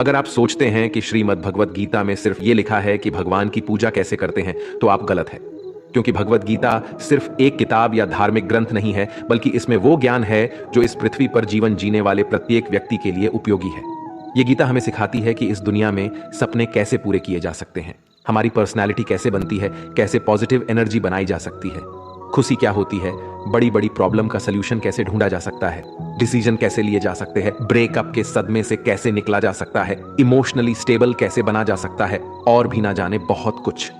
अगर आप सोचते हैं कि श्रीमद् भगवत गीता में सिर्फ ये लिखा है कि भगवान की पूजा कैसे करते हैं, तो आप गलत हैं। क्योंकि भगवत गीता सिर्फ एक किताब या धार्मिक ग्रंथ नहीं है, बल्कि इसमें वो ज्ञान है जो इस पृथ्वी पर जीवन जीने वाले प्रत्येक व्यक्ति के लिए उपयोगी है। ये गीता हमें सिखाती है कि इस दुनिया में सपने कैसे पूरे किए जा सकते हैं, हमारी पर्सनैलिटी कैसे बनती है, कैसे पॉजिटिव एनर्जी बनाई जा सकती है, खुशी क्या होती है, बड़ी बड़ी प्रॉब्लम का सलूशन कैसे ढूंढा जा सकता है, डिसीजन कैसे लिए जा सकते हैं, ब्रेकअप के सदमे से कैसे निकला जा सकता है, इमोशनली स्टेबल कैसे बना जा सकता है, और भी ना जाने बहुत कुछ।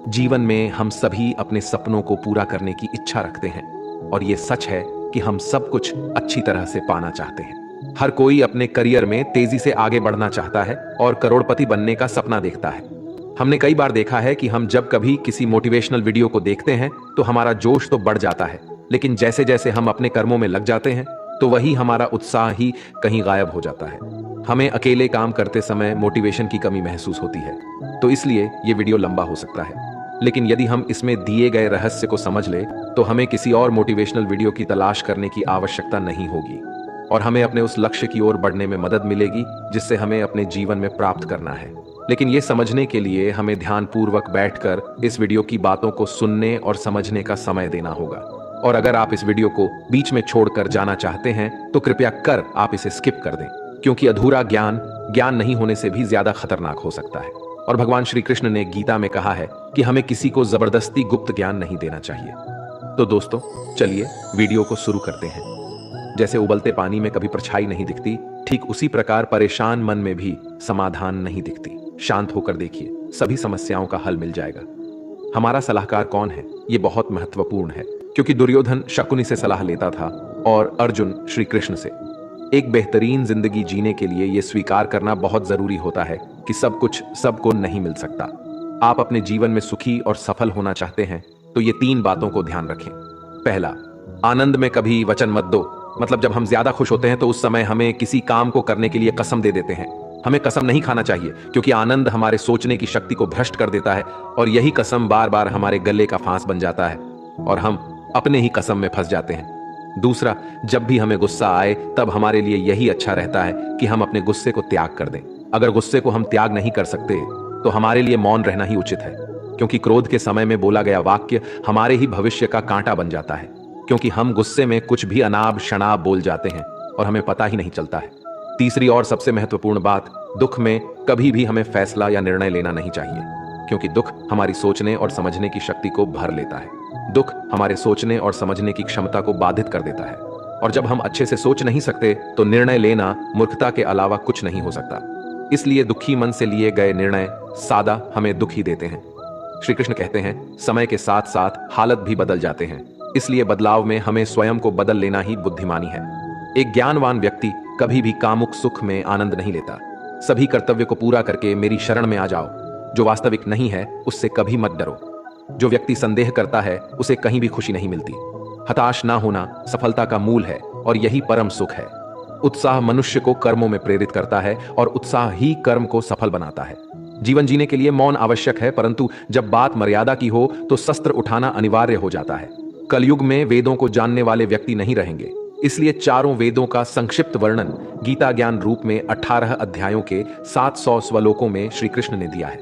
जीवन में हम सभी अपने सपनों को पूरा करने की इच्छा रखते हैं, और ये सच है कि हम सब कुछ अच्छी तरह से पाना चाहते हैं। हर कोई अपने करियर में तेजी से आगे बढ़ना चाहता है और करोड़पति बनने का सपना देखता है। हमने कई बार देखा है कि हम जब कभी किसी मोटिवेशनल वीडियो को देखते हैं तो हमारा जोश तो बढ़ जाता है, लेकिन जैसे जैसे हम अपने कर्मों में लग जाते हैं तो वही हमारा उत्साह ही कहीं गायब हो जाता है। हमें अकेले काम करते समय मोटिवेशन की कमी महसूस होती है, तो इसलिए ये वीडियो लंबा हो सकता है। लेकिन यदि हम इसमें दिए गए रहस्य को समझ ले तो हमें किसी और मोटिवेशनल वीडियो की तलाश करने की आवश्यकता नहीं होगी, और हमें अपने उस लक्ष्य की ओर बढ़ने में मदद मिलेगी जिससे हमें अपने जीवन में प्राप्त करना है। लेकिन ये समझने के लिए हमें ध्यानपूर्वक बैठकर इस वीडियो की बातों को सुनने और समझने का समय देना होगा। और अगर आप इस वीडियो को बीच में छोड़कर जाना चाहते हैं तो कृपया कर आप इसे स्किप कर दें, क्योंकि अधूरा ज्ञान ज्ञान नहीं होने से भी ज्यादा खतरनाक हो सकता है। और भगवान श्री कृष्ण ने गीता में कहा है कि हमें किसी को जबरदस्ती गुप्त ज्ञान नहीं देना चाहिए। तो दोस्तों, चलिए वीडियो को शुरू करते हैं। जैसे उबलते पानी में कभी परछाई नहीं दिखती, ठीक उसी प्रकार परेशान मन में भी समाधान नहीं दिखती। शांत होकर देखिए, सभी समस्याओं का हल मिल जाएगा। हमारा सलाहकार कौन है, ये बहुत महत्वपूर्ण है, क्योंकि दुर्योधन शकुनी से सलाह लेता था और अर्जुन श्री कृष्ण से। एक बेहतरीन जिंदगी जीने के लिए यह स्वीकार करना बहुत जरूरी होता है कि सब कुछ सबको नहीं मिल सकता। आप अपने जीवन में सुखी और सफल होना चाहते हैं तो ये 3 बातों को ध्यान रखें। पहला, आनंद में कभी वचन मत दो। मतलब जब हम ज्यादा खुश होते हैं तो उस समय हमें किसी काम को करने के लिए कसम दे देते हैं। हमें कसम नहीं खाना चाहिए, क्योंकि आनंद हमारे सोचने की शक्ति को भ्रष्ट कर देता है, और यही कसम बार बार हमारे गले का फांस बन जाता है और हम अपने ही कसम में फंस जाते हैं। दूसरा, जब भी हमें गुस्सा आए तब हमारे लिए यही अच्छा रहता है कि हम अपने गुस्से को त्याग कर दें। अगर गुस्से को हम त्याग नहीं कर सकते तो हमारे लिए मौन रहना ही उचित है, क्योंकि क्रोध के समय में बोला गया वाक्य हमारे ही भविष्य का कांटा बन जाता है। क्योंकि हम गुस्से में कुछ भी अनाप शनाप बोल जाते हैं और हमें पता ही नहीं चलता है। तीसरी और सबसे महत्वपूर्ण बात, दुख में कभी भी हमें फैसला या निर्णय लेना नहीं चाहिए, क्योंकि दुख हमारी सोचने और समझने की शक्ति को भर लेता है। दुख हमारे सोचने और समझने की क्षमता को बाधित कर देता है, और जब हम अच्छे से सोच नहीं सकते तो निर्णय लेना मूर्खता के अलावा कुछ नहीं हो सकता। इसलिए दुखी मन से लिए गए निर्णय सादा हमें दुख ही देते हैं। श्री कृष्ण कहते हैं, समय के साथ साथ हालत भी बदल जाते हैं, इसलिए बदलाव में हमें स्वयं को बदल लेना ही बुद्धिमानी है। एक ज्ञानवान व्यक्ति कभी भी कामुक सुख में आनंद नहीं लेता। सभी कर्तव्य को पूरा करके मेरी शरण में आ जाओ। जो वास्तविक नहीं है उससे कभी मत डरो। जो व्यक्ति संदेह करता है उसे कहीं भी खुशी नहीं मिलती। हताश ना होना सफलता का मूल है, और यही परम सुख है। उत्साह मनुष्य को कर्मों में प्रेरित करता है, और उत्साह ही कर्म को सफल बनाता है। जीवन जीने के लिए मौन आवश्यक है, परंतु जब बात मर्यादा की हो तो शस्त्र उठाना अनिवार्य हो जाता है। कलयुग में वेदों को जानने वाले व्यक्ति नहीं रहेंगे, इसलिए चारों वेदों का संक्षिप्त वर्णन गीता ज्ञान रूप में 18 अध्यायों के 700 श्लोकों में श्री कृष्ण ने दिया है।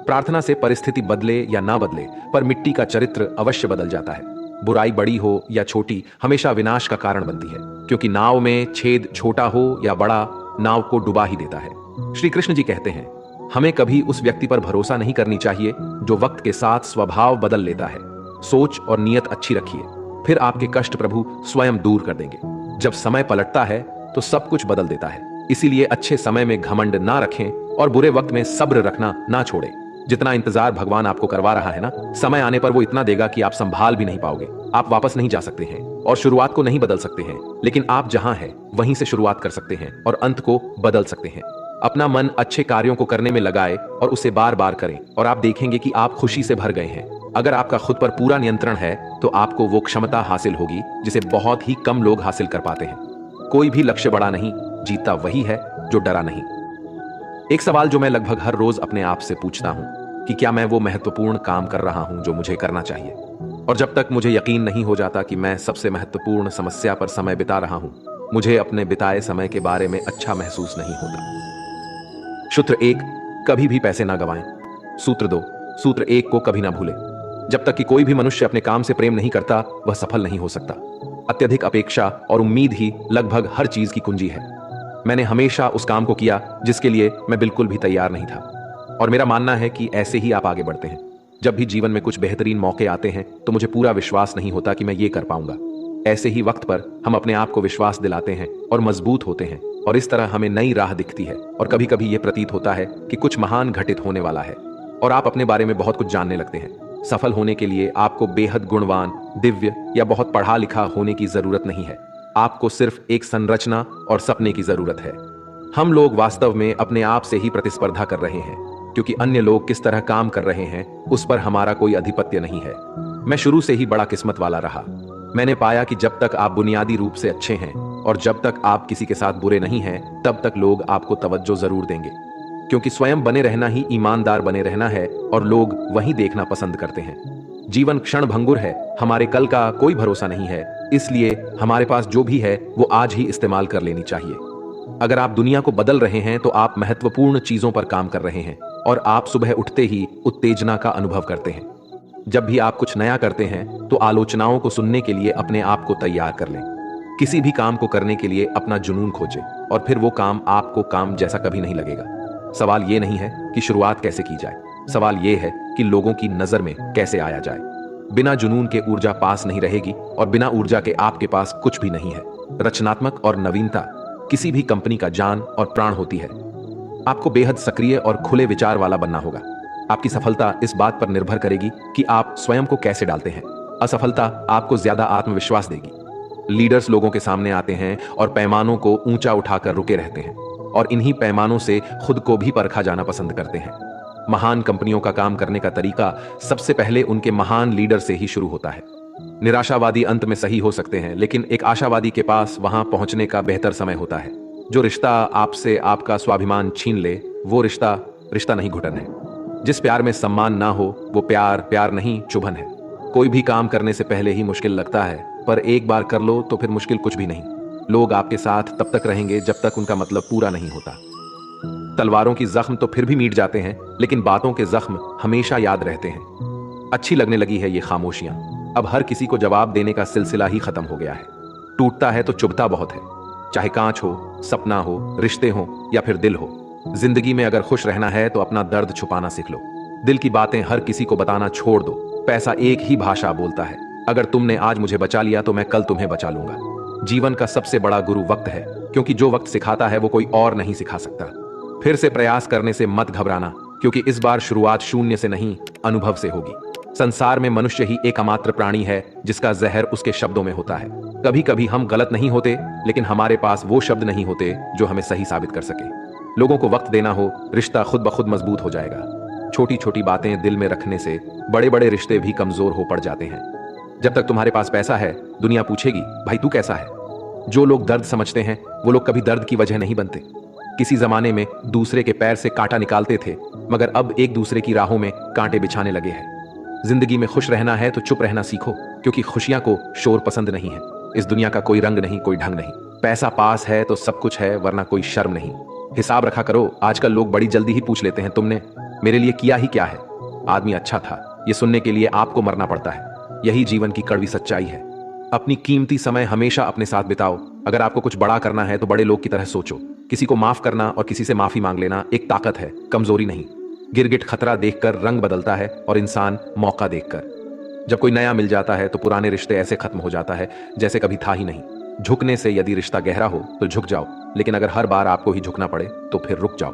प्रार्थना से परिस्थिति बदले या ना बदले, पर मिट्टी का चरित्र अवश्य बदल जाता है। बुराई बड़ी हो या छोटी हमेशा विनाश का कारण बनती है, क्योंकि नाव में छेद छोटा हो या बड़ा, नाव को डुबा ही देता है। श्री कृष्ण जी कहते हैं, हमें कभी उस व्यक्ति पर भरोसा नहीं करनी चाहिए जो वक्त के साथ स्वभाव बदल लेता है। सोच और नियत अच्छी रखिए, फिर आपके कष्ट प्रभु स्वयं दूर कर देंगे। जब समय पलटता है तो सब कुछ बदल देता है। इसीलिए अच्छे समय में घमंड ना रखें और बुरे वक्त में सब्र रखना ना छोड़ें। जितना इंतजार भगवान आपको करवा रहा है ना, समय आने पर वो इतना देगा कि आप संभाल भी नहीं पाओगे। आप वापस नहीं जा सकते हैं और शुरुआत को नहीं बदल सकते हैं, लेकिन आप जहां हैं वहीं से शुरुआत कर सकते हैं और अंत को बदल सकते हैं। अपना मन अच्छे कार्यों को करने में लगाए और उसे बार बार करें, और आप देखेंगे कि आप खुशी से भर गए हैं। अगर आपका खुद पर पूरा नियंत्रण है तो आपको वो क्षमता हासिल होगी जिसे बहुत ही कम लोग हासिल कर पाते हैं। कोई भी लक्ष्य बड़ा नहीं, जीता वही है जो डरा नहीं। एक सवाल जो मैं लगभग हर रोज अपने आप से पूछता हूं कि क्या मैं वो महत्वपूर्ण काम कर रहा हूं जो मुझे करना चाहिए। और जब तक मुझे यकीन नहीं हो जाता कि मैं सबसे महत्वपूर्ण समस्या पर समय बिता रहा हूं, मुझे अपने बिताए समय के बारे में अच्छा महसूस नहीं होता। सूत्र एक, कभी भी पैसे ना गवाएं। सूत्र दो, सूत्र एक को कभी ना भूलें। जब तक कि कोई भी मनुष्य अपने काम से प्रेम नहीं करता, वह सफल नहीं हो सकता। अत्यधिक अपेक्षा और उम्मीद ही लगभग हर चीज की कुंजी है। मैंने हमेशा उस काम को किया जिसके लिए मैं बिल्कुल भी तैयार नहीं था, और मेरा मानना है कि ऐसे ही आप आगे बढ़ते हैं। जब भी जीवन में कुछ बेहतरीन मौके आते हैं तो मुझे पूरा विश्वास नहीं होता कि मैं ये कर पाऊंगा। ऐसे ही वक्त पर हम अपने आप को विश्वास दिलाते हैं और मजबूत होते हैं, और इस तरह हमें नई राह दिखती है। और कभी कभी यह प्रतीत होता है कि कुछ महान घटित होने वाला है, और आप अपने बारे में बहुत कुछ जानने लगते हैं। सफल होने के लिए आपको बेहद गुणवान, दिव्य या बहुत पढ़ा लिखा होने की जरूरत नहीं है। आपको सिर्फ एक संरचना और सपने की जरूरत है। हम लोग वास्तव में अपने आप से ही प्रतिस्पर्धा कर रहे हैं, क्योंकि अन्य लोग किस तरह काम कर रहे हैं उस पर हमारा कोई अधिपत्य नहीं है। मैं शुरू से ही बड़ा किस्मत वाला रहा। मैंने पाया कि जब तक आप बुनियादी रूप से अच्छे हैं और जब तक आप किसी के साथ बुरे नहीं हैं, तब तक लोग आपको तवज्जो जरूर देंगे, क्योंकि स्वयं बने रहना ही ईमानदार बने रहना है, और लोग वही देखना पसंद करते हैं। जीवन क्षण भंगुर है, हमारे कल का कोई भरोसा नहीं है, इसलिए हमारे पास जो भी है वो आज ही इस्तेमाल कर लेनी चाहिए। अगर आप दुनिया को बदल रहे हैं तो आप महत्वपूर्ण चीजों पर काम कर रहे हैं, और आप सुबह उठते ही उत्तेजना का अनुभव करते हैं। जब भी आप कुछ नया करते हैं तो आलोचनाओं को सुनने के लिए अपने आप को तैयार कर लें। किसी भी काम को करने के लिए अपना जुनून खोजें, और फिर वो काम आपको काम जैसा कभी नहीं लगेगा। सवाल ये नहीं है कि शुरुआत कैसे की जाए, सवाल ये है कि लोगों की नजर में कैसे आया जाए। बिना जुनून के ऊर्जा पास नहीं रहेगी, और बिना ऊर्जा के आपके पास कुछ भी नहीं है। रचनात्मक और नवीनता किसी भी कंपनी का जान और प्राण होती है। आपको बेहद सक्रिय और खुले विचार वाला बनना होगा। आपकी सफलता इस बात पर निर्भर करेगी कि आप स्वयं को कैसे डालते हैं। असफलता आपको ज्यादा आत्मविश्वास देगी। लीडर्स लोगों के सामने आते हैं और पैमानों को ऊंचा उठाकर रुके रहते हैं, और इन्हीं पैमानों से खुद को भी परखा जाना पसंद करते हैं। महान कंपनियों का काम करने का तरीका सबसे पहले उनके महान लीडर से ही शुरू होता है। निराशावादी अंत में सही हो सकते हैं, लेकिन एक आशावादी के पास वहां पहुंचने का बेहतर समय होता है। जो रिश्ता आपसे आपका स्वाभिमान छीन ले, वो रिश्ता रिश्ता नहीं, घुटन है। जिस प्यार में सम्मान ना हो वो प्यार प्यार नहीं, चुभन है। कोई भी काम करने से पहले ही मुश्किल लगता है, पर एक बार कर लो तो फिर मुश्किल कुछ भी नहीं। लोग आपके साथ तब तक रहेंगे जब तक उनका मतलब पूरा नहीं होता। तलवारों की जख्म तो फिर भी मिट जाते हैं, लेकिन बातों के जख्म हमेशा याद रहते हैं। अच्छी लगने लगी है ये खामोशियां। अब हर किसी को जवाब देने का सिलसिला ही खत्म हो गया है। टूटता है तो चुभता बहुत है, चाहे कांच हो, सपना हो, रिश्ते हो या फिर दिल हो। जिंदगी में अगर खुश रहना है तो अपना दर्द छुपाना सीख लो। दिल की बातें हर किसी को बताना छोड़ दो। पैसा एक ही भाषा बोलता है। अगर तुमने आज मुझे बचा लिया तो मैं कल तुम्हें बचा लूंगा। जीवन का सबसे बड़ा गुरु वक्त है, क्योंकि जो वक्त सिखाता है वो कोई और नहीं सिखा सकता। फिर से प्रयास करने से मत घबराना, क्योंकि इस बार शुरुआत शून्य से नहीं, अनुभव से होगी। संसार में मनुष्य ही एकमात्र प्राणी है जिसका जहर उसके शब्दों में होता है। कभी कभी हम गलत नहीं होते, लेकिन हमारे पास वो शब्द नहीं होते जो हमें सही साबित कर सके। लोगों को वक्त देना हो, रिश्ता खुद ब खुद मजबूत हो जाएगा। छोटी छोटी बातें दिल में रखने से बड़े बड़े रिश्ते भी कमजोर हो पड़ जाते हैं। जब तक तुम्हारे पास पैसा है, दुनिया पूछेगी भाई तू कैसा है। जो लोग दर्द समझते हैं वो लोग कभी दर्द की वजह नहीं बनते। किसी जमाने में दूसरे के पैर से कांटा निकालते थे, मगर अब एक दूसरे की राहों में कांटे बिछाने लगे हैं। जिंदगी में खुश रहना है तो चुप रहना सीखो, क्योंकि खुशियां को शोर पसंद नहीं है। इस दुनिया का कोई रंग नहीं, कोई ढंग नहीं। पैसा पास है तो सब कुछ है, वरना कोई शर्म नहीं। हिसाब रखा करो। आजकल लोग बड़ी जल्दी ही पूछ लेते हैं तुमने मेरे लिए किया ही क्या है। आदमी अच्छा था, ये सुनने के लिए आपको मरना पड़ता है। यही जीवन की कड़वी सच्चाई है। अपनी कीमती समय हमेशा अपने साथ बिताओ। अगर आपको कुछ बड़ा करना है तो बड़े लोग की तरह सोचो। किसी को माफ करना और किसी से माफी मांग लेना एक ताकत है, कमजोरी नहीं। गिरगिट खतरा देखकर रंग बदलता है और इंसान मौका देखकर। जब कोई नया मिल जाता है तो पुराने रिश्ते ऐसे खत्म हो जाता है जैसे कभी था ही नहीं। झुकने से यदि रिश्ता गहरा हो तो झुक जाओ, लेकिन अगर हर बार आपको ही झुकना पड़े तो फिर रुक जाओ।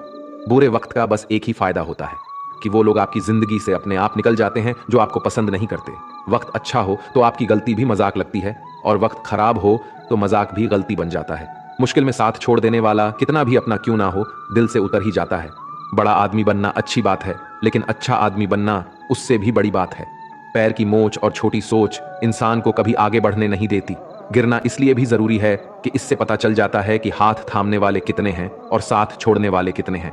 बुरे वक्त का बस एक ही फायदा होता है कि वो लोग आपकी जिंदगी से अपने आप निकल जाते हैं जो आपको पसंद नहीं करते। वक्त अच्छा हो तो आपकी गलती भी मजाक लगती है, और वक्त खराब हो तो मजाक भी गलती बन जाता है। मुश्किल में साथ छोड़ देने वाला कितना भी अपना क्यों ना हो, दिल से उतर ही जाता है। बड़ा आदमी बनना अच्छी बात है, लेकिन अच्छा आदमी बनना उससे भी बड़ी बात है। पैर की मोच और छोटी सोच इंसान को कभी आगे बढ़ने नहीं देती। गिरना इसलिए भी जरूरी है कि इससे पता चल जाता है कि हाथ थामने वाले कितने हैं और साथ छोड़ने वाले कितने हैं।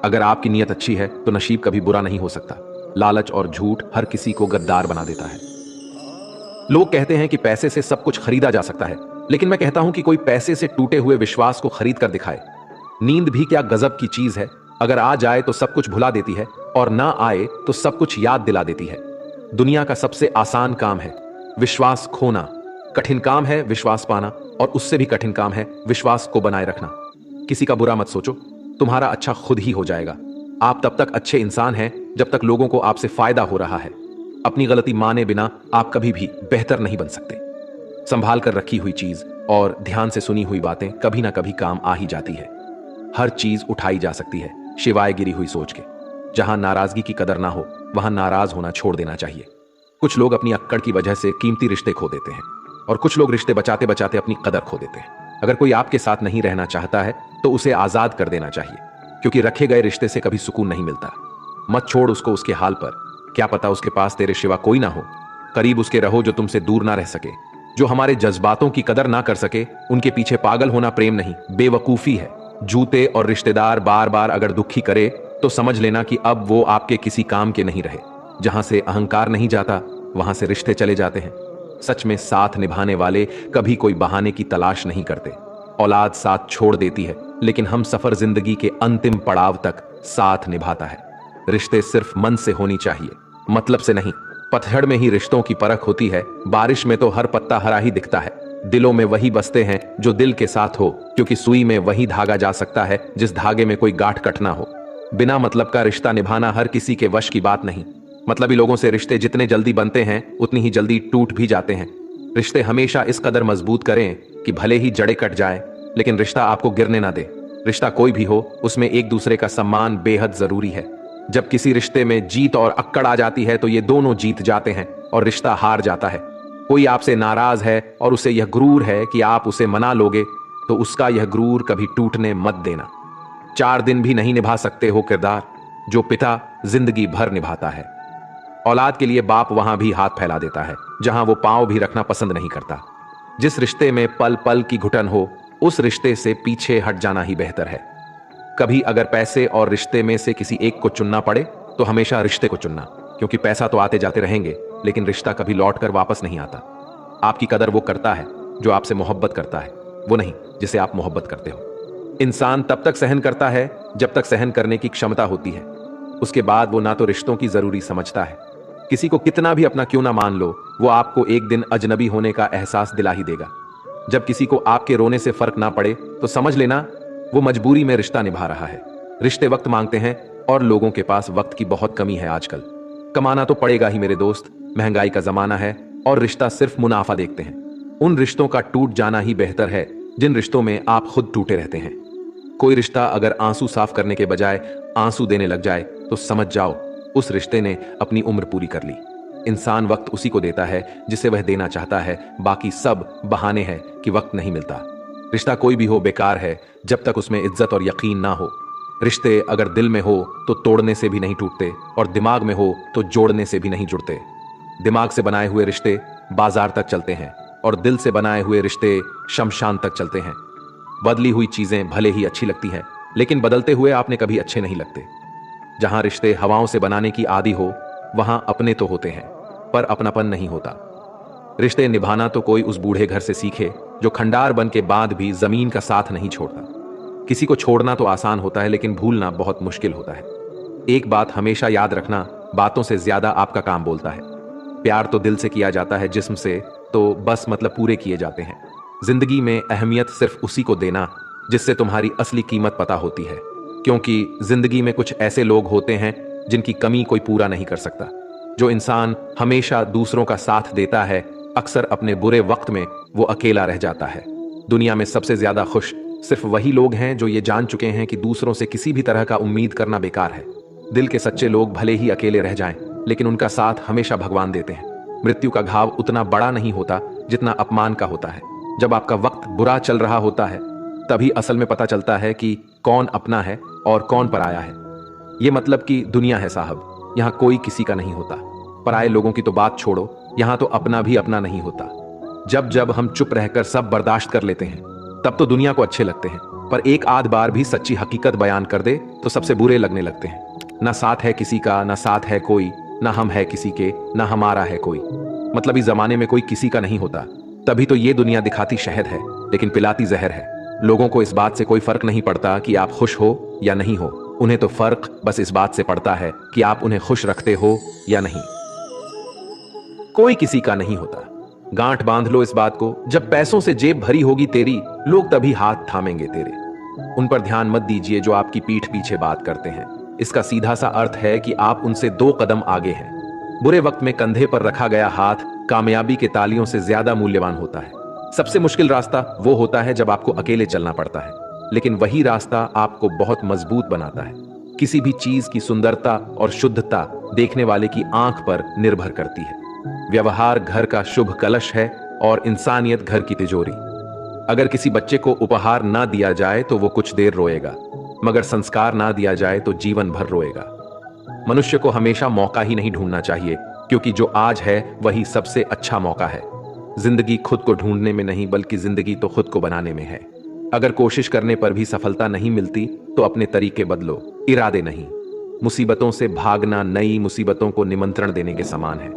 अगर आपकी नीयत अच्छी है तो नसीब कभी बुरा नहीं हो सकता। लालच और झूठ हर किसी को गद्दार बना देता है। लोग कहते हैं कि पैसे से सब कुछ खरीदा जा सकता है, लेकिन मैं कहता हूं कि कोई पैसे से टूटे हुए विश्वास को खरीद कर दिखाए। नींद भी क्या गजब की चीज है। अगर आ जाए तो सब कुछ भुला देती है और ना आए तो सब कुछ याद दिला देती है। दुनिया का सबसे आसान काम है विश्वास खोना, कठिन काम है विश्वास पाना, और उससे भी कठिन काम है विश्वास को बनाए रखना। किसी का बुरा मत सोचो, तुम्हारा अच्छा खुद ही हो जाएगा। आप तब तक अच्छे इंसान हैं जब तक लोगों को आपसे फायदा हो रहा है। अपनी गलती माने बिना आप कभी भी बेहतर नहीं बन सकते। संभाल कर रखी हुई चीज और ध्यान से सुनी हुई बातें कभी ना कभी काम आ ही जाती है। हर चीज उठाई जा सकती है शिवाय गिरी हुई सोच के। जहां नाराजगी की कदर ना हो वहां नाराज होना छोड़ देना चाहिए। कुछ लोग अपनी अक्कड़ की वजह से कीमती रिश्ते खो देते हैं और कुछ लोग रिश्ते बचाते बचाते अपनी कदर खो देते हैं। अगर कोई आपके साथ नहीं रहना चाहता है तो उसे आजाद कर देना चाहिए, क्योंकि रखे गए रिश्ते से कभी सुकून नहीं मिलता। मत छोड़ उसको उसके हाल पर, क्या पता उसके पास तेरे सिवा कोई ना हो। करीब उसके रहो जो तुमसे दूर ना रह सके। जो हमारे जज्बातों की कदर ना कर सके उनके पीछे पागल होना प्रेम नहीं, बेवकूफी है। जूते और रिश्तेदार बार बार अगर दुखी करे तो समझ लेना कि अब वो आपके किसी काम के नहीं रहे। जहां से अहंकार नहीं जाता वहां से रिश्ते चले जाते हैं। सच में साथ निभाने वाले कभी कोई बहाने की तलाश नहीं करते। औलाद साथ छोड़ देती है लेकिन हम सफर जिंदगी के अंतिम पड़ाव तक साथ निभाता है। रिश्ते सिर्फ मन से होनी चाहिए, मतलब से नहीं। पतझड़ में ही रिश्तों की परख होती है, बारिश में तो हर पत्ता हरा ही दिखता है। दिलों में वही बसते हैं जो दिल के साथ हो, क्योंकि सुई में वही धागा जा सकता है जिस धागे में कोई गांठ कटना हो। बिना मतलब का रिश्ता निभाना हर किसी के वश की बात नहीं। मतलबी लोगों से रिश्ते जितने जल्दी बनते हैं उतनी ही जल्दी टूट भी जाते हैं। रिश्ते हमेशा इस कदर मजबूत करें कि भले ही जड़ें कट जाए लेकिन रिश्ता आपको गिरने ना दे। रिश्ता कोई भी हो उसमें एक दूसरे का सम्मान बेहद जरूरी है। जब किसी रिश्ते में जीत और अक्कड़ आ जाती है तो ये दोनों जीत जाते हैं और रिश्ता हार जाता है। कोई आपसे नाराज है और उसे यह गुरूर है कि आप उसे मना लोगे तो उसका यह गुरूर कभी टूटने मत देना। 4 दिन भी नहीं निभा सकते हो किरदार जो पिता जिंदगी भर निभाता है। औलाद के लिए बाप वहां भी हाथ फैला देता है जहां वो पांव भी रखना पसंद नहीं करता। जिस रिश्ते में पल पल की घुटन हो उस रिश्ते से पीछे हट जाना ही बेहतर है। कभी अगर पैसे और रिश्ते में से किसी एक को चुनना पड़े तो हमेशा रिश्ते को चुनना, क्योंकि पैसा तो आते जाते रहेंगे लेकिन रिश्ता कभी लौट कर वापस नहीं आता। आपकी कदर वो करता है जो आपसे मोहब्बत करता है, वो नहीं जिसे आप मोहब्बत करते हो। इंसान तब तक सहन करता है जब तक सहन करने की क्षमता होती है। उसके बाद वो ना तो रिश्तों की जरूरी समझता है। किसी को कितना भी अपना क्यों ना मान लो, वो आपको एक दिन अजनबी होने का एहसास दिला ही देगा। जब किसी को आपके रोने से फर्क ना पड़े तो समझ लेना वो मजबूरी में रिश्ता निभा रहा है। रिश्ते वक्त मांगते हैं और लोगों के पास वक्त की बहुत कमी है आजकल। कमाना तो पड़ेगा ही मेरे दोस्त, महंगाई का जमाना है और रिश्ता सिर्फ मुनाफा देखते हैं। उन रिश्तों का टूट जाना ही बेहतर है जिन रिश्तों में आप खुद टूटे रहते हैं। कोई रिश्ता अगर आंसू साफ करने के बजाय आंसू देने लग जाए तो समझ जाओ उस रिश्ते ने अपनी उम्र पूरी कर ली। इंसान वक्त उसी को देता है जिसे वह देना चाहता है, बाकी सब बहाने हैं कि वक्त नहीं मिलता। रिश्ता कोई भी हो बेकार है जब तक उसमें इज्जत और यकीन ना हो। रिश्ते अगर दिल में हो तो तोड़ने से भी नहीं टूटते और दिमाग में हो तो जोड़ने से भी नहीं जुड़ते। दिमाग से बनाए हुए रिश्ते बाजार तक चलते हैं और दिल से बनाए हुए रिश्ते शमशान तक चलते हैं। बदली हुई चीजें भले ही अच्छी लगती हैं लेकिन बदलते हुए आपने कभी अच्छे नहीं लगते। जहां रिश्ते हवाओं से बनाने की आदी हो वहां अपने तो होते हैं पर अपनापन नहीं होता। रिश्ते निभाना तो कोई उस बूढ़े घर से सीखे जो खंडार बन के बाद भी जमीन का साथ नहीं छोड़ता। किसी को छोड़ना तो आसान होता है लेकिन भूलना बहुत मुश्किल होता है। एक बात हमेशा याद रखना, बातों से ज्यादा आपका काम बोलता है। प्यार तो दिल से किया जाता है, जिस्म से तो बस मतलब पूरे किए जाते हैं। जिंदगी में अहमियत सिर्फ उसी को देना जिससे तुम्हारी असली कीमत पता होती है, क्योंकि जिंदगी में कुछ ऐसे लोग होते हैं जिनकी कमी कोई पूरा नहीं कर सकता। जो इंसान हमेशा दूसरों का साथ देता है अक्सर अपने बुरे वक्त में वो अकेला रह जाता है। दुनिया में सबसे ज्यादा खुश सिर्फ वही लोग हैं जो ये जान चुके हैं कि दूसरों से किसी भी तरह का उम्मीद करना बेकार है। दिल के सच्चे लोग भले ही अकेले रह जाएं लेकिन उनका साथ हमेशा भगवान देते हैं। मृत्यु का घाव उतना बड़ा नहीं होता जितना अपमान का होता है। जब आपका वक्त बुरा चल रहा होता है तभी असल में पता चलता है कि कौन अपना है और कौन पराया है। ये मतलब कि दुनिया है साहब, यहाँ कोई किसी का नहीं होता। पराये लोगों की तो बात छोड़ो, यहाँ तो अपना भी अपना नहीं होता। जब जब हम चुप रहकर सब बर्दाश्त कर लेते हैं तब तो दुनिया को अच्छे लगते हैं, पर एक आध बार भी सच्ची हकीकत बयान कर दे तो सबसे बुरे लगने लगते हैं। ना साथ है किसी का, ना साथ है कोई, ना हम है किसी के, ना हमारा है कोई। मतलब इस जमाने में कोई किसी का नहीं होता। तभी तो ये दुनिया दिखाती शहद है लेकिन पिलाती जहर है। लोगों को इस बात से कोई फर्क नहीं पड़ता कि आप खुश हो या नहीं हो। उन्हें तो फर्क बस इस बात से पड़ता है कि आप उन्हें खुश रखते हो या नहीं। कोई किसी का नहीं होता। गांठ बांध लो इस बात को, जब पैसों से जेब भरी होगी तेरी, लोग तभी हाथ थामेंगे तेरे। उन पर ध्यान मत दीजिए जो आपकी पीठ पीछे बात करते हैं। इसका सीधा सा अर्थ है कि आप उनसे 2 कदम आगे हैं। बुरे वक्त में कंधे पर रखा गया हाथ कामयाबी के तालियों से ज्यादा मूल्यवान होता है। सबसे मुश्किल रास्ता वो होता है जब आपको अकेले चलना पड़ता है, लेकिन वही रास्ता आपको बहुत मजबूत बनाता है। किसी भी चीज की सुंदरता और शुद्धता देखने वाले की आंख पर निर्भर करती है। व्यवहार घर का शुभ कलश है और इंसानियत घर की तिजोरी। अगर किसी बच्चे को उपहार ना दिया जाए तो वो कुछ देर रोएगा, मगर संस्कार ना दिया जाए तो जीवन भर रोएगा। मनुष्य को हमेशा मौका ही नहीं ढूंढना चाहिए, क्योंकि जो आज है वही सबसे अच्छा मौका है। जिंदगी खुद को ढूंढने में नहीं, बल्कि जिंदगी तो खुद को बनाने में है। अगर कोशिश करने पर भी सफलता नहीं मिलती तो अपने तरीके बदलो, इरादे नहीं। मुसीबतों से भागना नई मुसीबतों को निमंत्रण देने के समान है।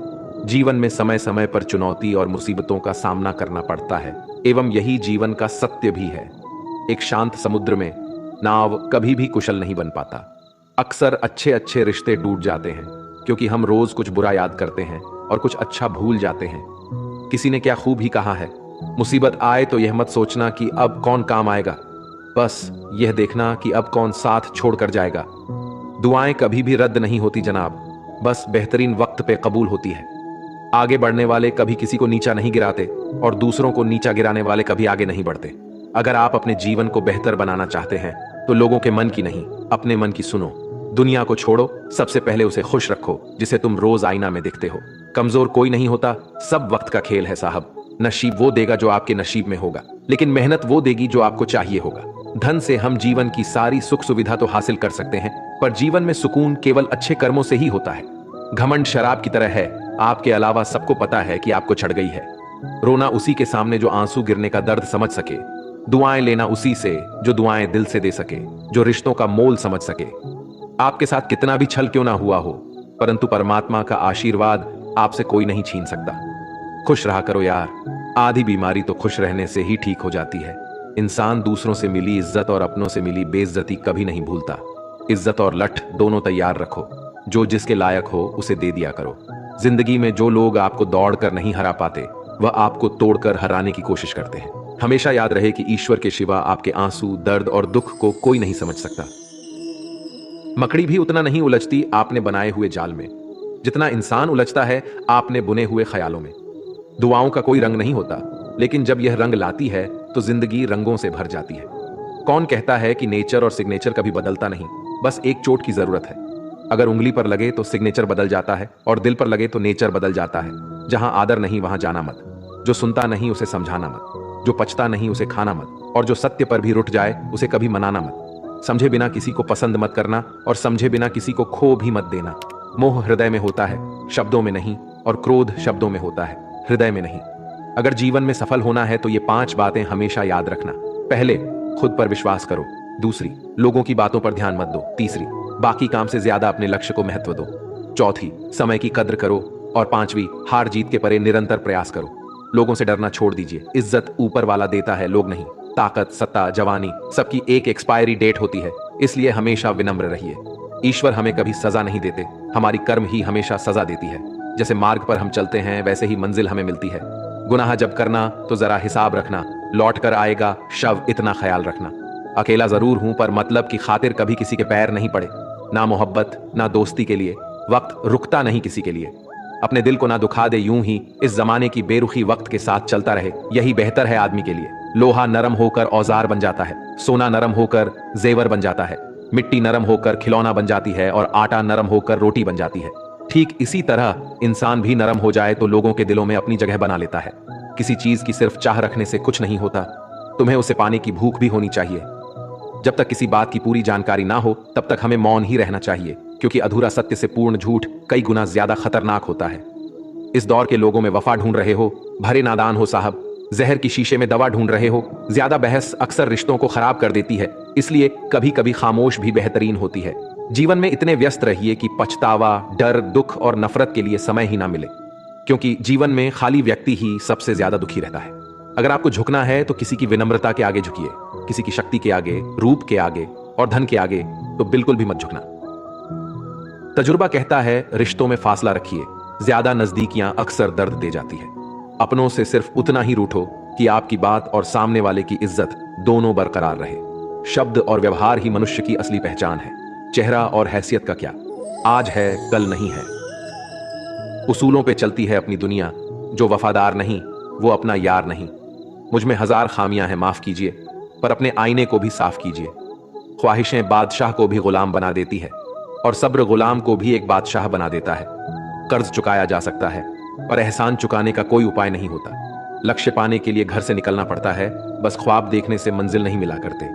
जीवन में समय समय पर चुनौती और मुसीबतों का सामना करना पड़ता है, एवं यही जीवन का सत्य भी है। एक शांत समुद्र में नाव कभी भी कुशल नहीं बन पाता। अक्सर अच्छे अच्छे रिश्ते टूट जाते हैं, क्योंकि हम रोज कुछ बुरा याद करते हैं और कुछ अच्छा भूल जाते हैं। किसी ने क्या खूब ही कहा है, मुसीबत आए तो यह मत सोचना कि अब कौन काम आएगा, बस यह देखना कि अब कौन साथ छोड़कर जाएगा। दुआएं कभी भी रद्द नहीं होती जनाब, बस बेहतरीन वक्त पे कबूल होती है। आगे बढ़ने वाले कभी किसी को नीचा नहीं गिराते और दूसरों को नीचा गिराने वाले कभी आगे नहीं बढ़ते। अगर आप अपने जीवन को बेहतर बनाना चाहते हैं तो लोगों के मन की नहीं, अपने मन की सुनो। दुनिया को छोड़ो, सबसे पहले उसे खुश रखो जिसे तुम रोज आईना में दिखते हो। कमजोर कोई नहीं होता, सब वक्त का खेल है साहब। नसीब वो देगा जो आपके नसीब में होगा, लेकिन मेहनत वो देगी जो आपको चाहिए होगा। धन से हम जीवन की सारी सुख सुविधा तो हासिल कर सकते हैं, पर जीवन में सुकून केवल अच्छे कर्मों से ही होता है। घमंड शराब की तरह है, आपके अलावा सबको पता है कि आपको चढ़ गई है। रोना उसी के सामने जो आंसू गिरने का दर्द समझ सके। दुआएं लेना उसी से जो दुआएं दिल से दे सके, जो रिश्तों का मोल समझ सके। आपके साथ कितना भी छल क्यों ना हुआ हो, परंतु परमात्मा का आशीर्वाद आपसे कोई नहीं छीन सकता। खुश रहा करो यार, आधी बीमारी तो खुश रहने से ही ठीक हो जाती है। इंसान दूसरों से मिली इज्जत और अपनों से मिली बेइज्जती कभी नहीं भूलता। इज्जत और लठ दोनों तैयार रखो, जो जिसके लायक हो उसे दे दिया करो। जिंदगी में जो लोग आपको दौड़कर नहीं हरा पाते, वह आपको तोड़कर हराने की कोशिश करते हैं। हमेशा याद रहे कि ईश्वर के सिवा आपके आंसू, दर्द और दुख को कोई नहीं समझ सकता। मकड़ी भी उतना नहीं उलझती आपने बनाए हुए जाल में, जितना इंसान उलझता है आपने बुने हुए ख्यालों में। दुआओं का कोई रंग नहीं होता, लेकिन जब यह रंग लाती है तो जिंदगी रंगों से भर जाती है। कौन कहता है कि नेचर और सिग्नेचर कभी बदलता नहीं, बस एक चोट की जरूरत है। अगर उंगली पर लगे तो सिग्नेचर बदल जाता है, और दिल पर लगे तो नेचर बदल जाता है। जहां आदर नहीं वहां जाना मत, जो सुनता नहीं उसे समझाना मत, जो पचता नहीं उसे खाना मत, और जो सत्य पर भी रुठ जाए उसे कभी मनाना मत। समझे बिना किसी को पसंद मत करना, और समझे बिना किसी को खो भी मत देना। मोह हृदय में होता है, शब्दों में नहीं, और क्रोध शब्दों में होता है, हृदय में नहीं। अगर जीवन में सफल होना है तो ये 5 बातें हमेशा याद रखना। पहले, खुद पर विश्वास करो। दूसरी, लोगों की बातों पर ध्यान मत दो। तीसरी, बाकी काम से ज्यादा अपने लक्ष्य को महत्व दो। चौथी, समय की कद्र करो। और 5वीं, हार जीत के परे निरंतर प्रयास करो। लोगों से डरना छोड़ दीजिए। इज्जत ऊपर वाला देता है, लोग नहीं। ताकत, सत्ता, जवानी सबकी एक एक्सपायरी डेट होती है, इसलिए हमेशा विनम्र रहिए। ईश्वर हमें कभी सजा नहीं देते, हमारी कर्म ही हमेशा सजा देती है। जैसे मार्ग पर हम चलते हैं वैसे ही मंजिल हमें मिलती है। गुनाह जब करना तो जरा हिसाब रखना, लौट कर आएगा शव, इतना ख्याल रखना। अकेला जरूर हूं पर मतलब की खातिर कभी किसी के पैर नहीं पड़े। ना मोहब्बत ना दोस्ती के लिए, वक्त रुकता नहीं किसी के लिए। अपने दिल को ना दुखा दे यूं ही, इस जमाने की बेरुखी वक्त के साथ चलता रहे, यही बेहतर है आदमी के लिए। लोहा नरम होकर औजार बन जाता है, सोना नरम होकर जेवर बन जाता है, मिट्टी नरम होकर खिलौना बन जाती है, और आटा नरम होकर रोटी बन जाती है। ठीक इसी तरह इंसान भी नरम हो जाए तो लोगों के दिलों में अपनी जगह बना लेता है। किसी चीज की सिर्फ चाह रखने से कुछ नहीं होता, तुम्हें उसे पाने की भूख भी होनी चाहिए। जब तक किसी बात की पूरी जानकारी ना हो तब तक हमें मौन ही रहना चाहिए, क्योंकि अधूरा सत्य से पूर्ण झूठ कई गुना ज्यादा खतरनाक होता है। इस दौर के लोगों में वफा ढूंढ रहे हो, भरे नादान हो साहब। जहर की शीशे में दवा ढूंढ रहे हो। ज्यादा बहस अक्सर रिश्तों को खराब कर देती है, इसलिए कभी कभी खामोश भी बेहतरीन होती है। जीवन में इतने व्यस्त रहिए कि पछतावा, डर, दुख और नफरत के लिए समय ही ना मिले, क्योंकि जीवन में खाली व्यक्ति ही सबसे ज्यादा दुखी रहता है। अगर आपको झुकना है तो किसी की विनम्रता के आगे झुकिए, किसी की शक्ति के आगे, रूप के आगे और धन के आगे तो बिल्कुल भी मत झुकना। तजुर्बा कहता है, रिश्तों में फासला रखिए, ज्यादा नजदीकियां अक्सर दर्द दे जाती है। अपनों से सिर्फ उतना ही रूठो कि आपकी बात और सामने वाले की इज्जत दोनों बरकरार रहे। शब्द और व्यवहार ही मनुष्य की असली पहचान है। चेहरा और हैसियत का क्या, आज है कल नहीं है। उसूलों पे चलती है अपनी दुनिया, जो वफादार नहीं वो अपना यार नहीं। मुझ में हजार खामियां हैं, माफ कीजिए, पर अपने आईने को भी साफ कीजिए। ख्वाहिशें बादशाह को भी गुलाम बना देती है, और सब्र गुलाम को भी एक बादशाह बना देता है। कर्ज चुकाया जा सकता है, पर एहसान चुकाने का कोई उपाय नहीं होता। लक्ष्य पाने के लिए घर से निकलना पड़ता है, बस ख्वाब देखने से मंजिल नहीं मिला करते।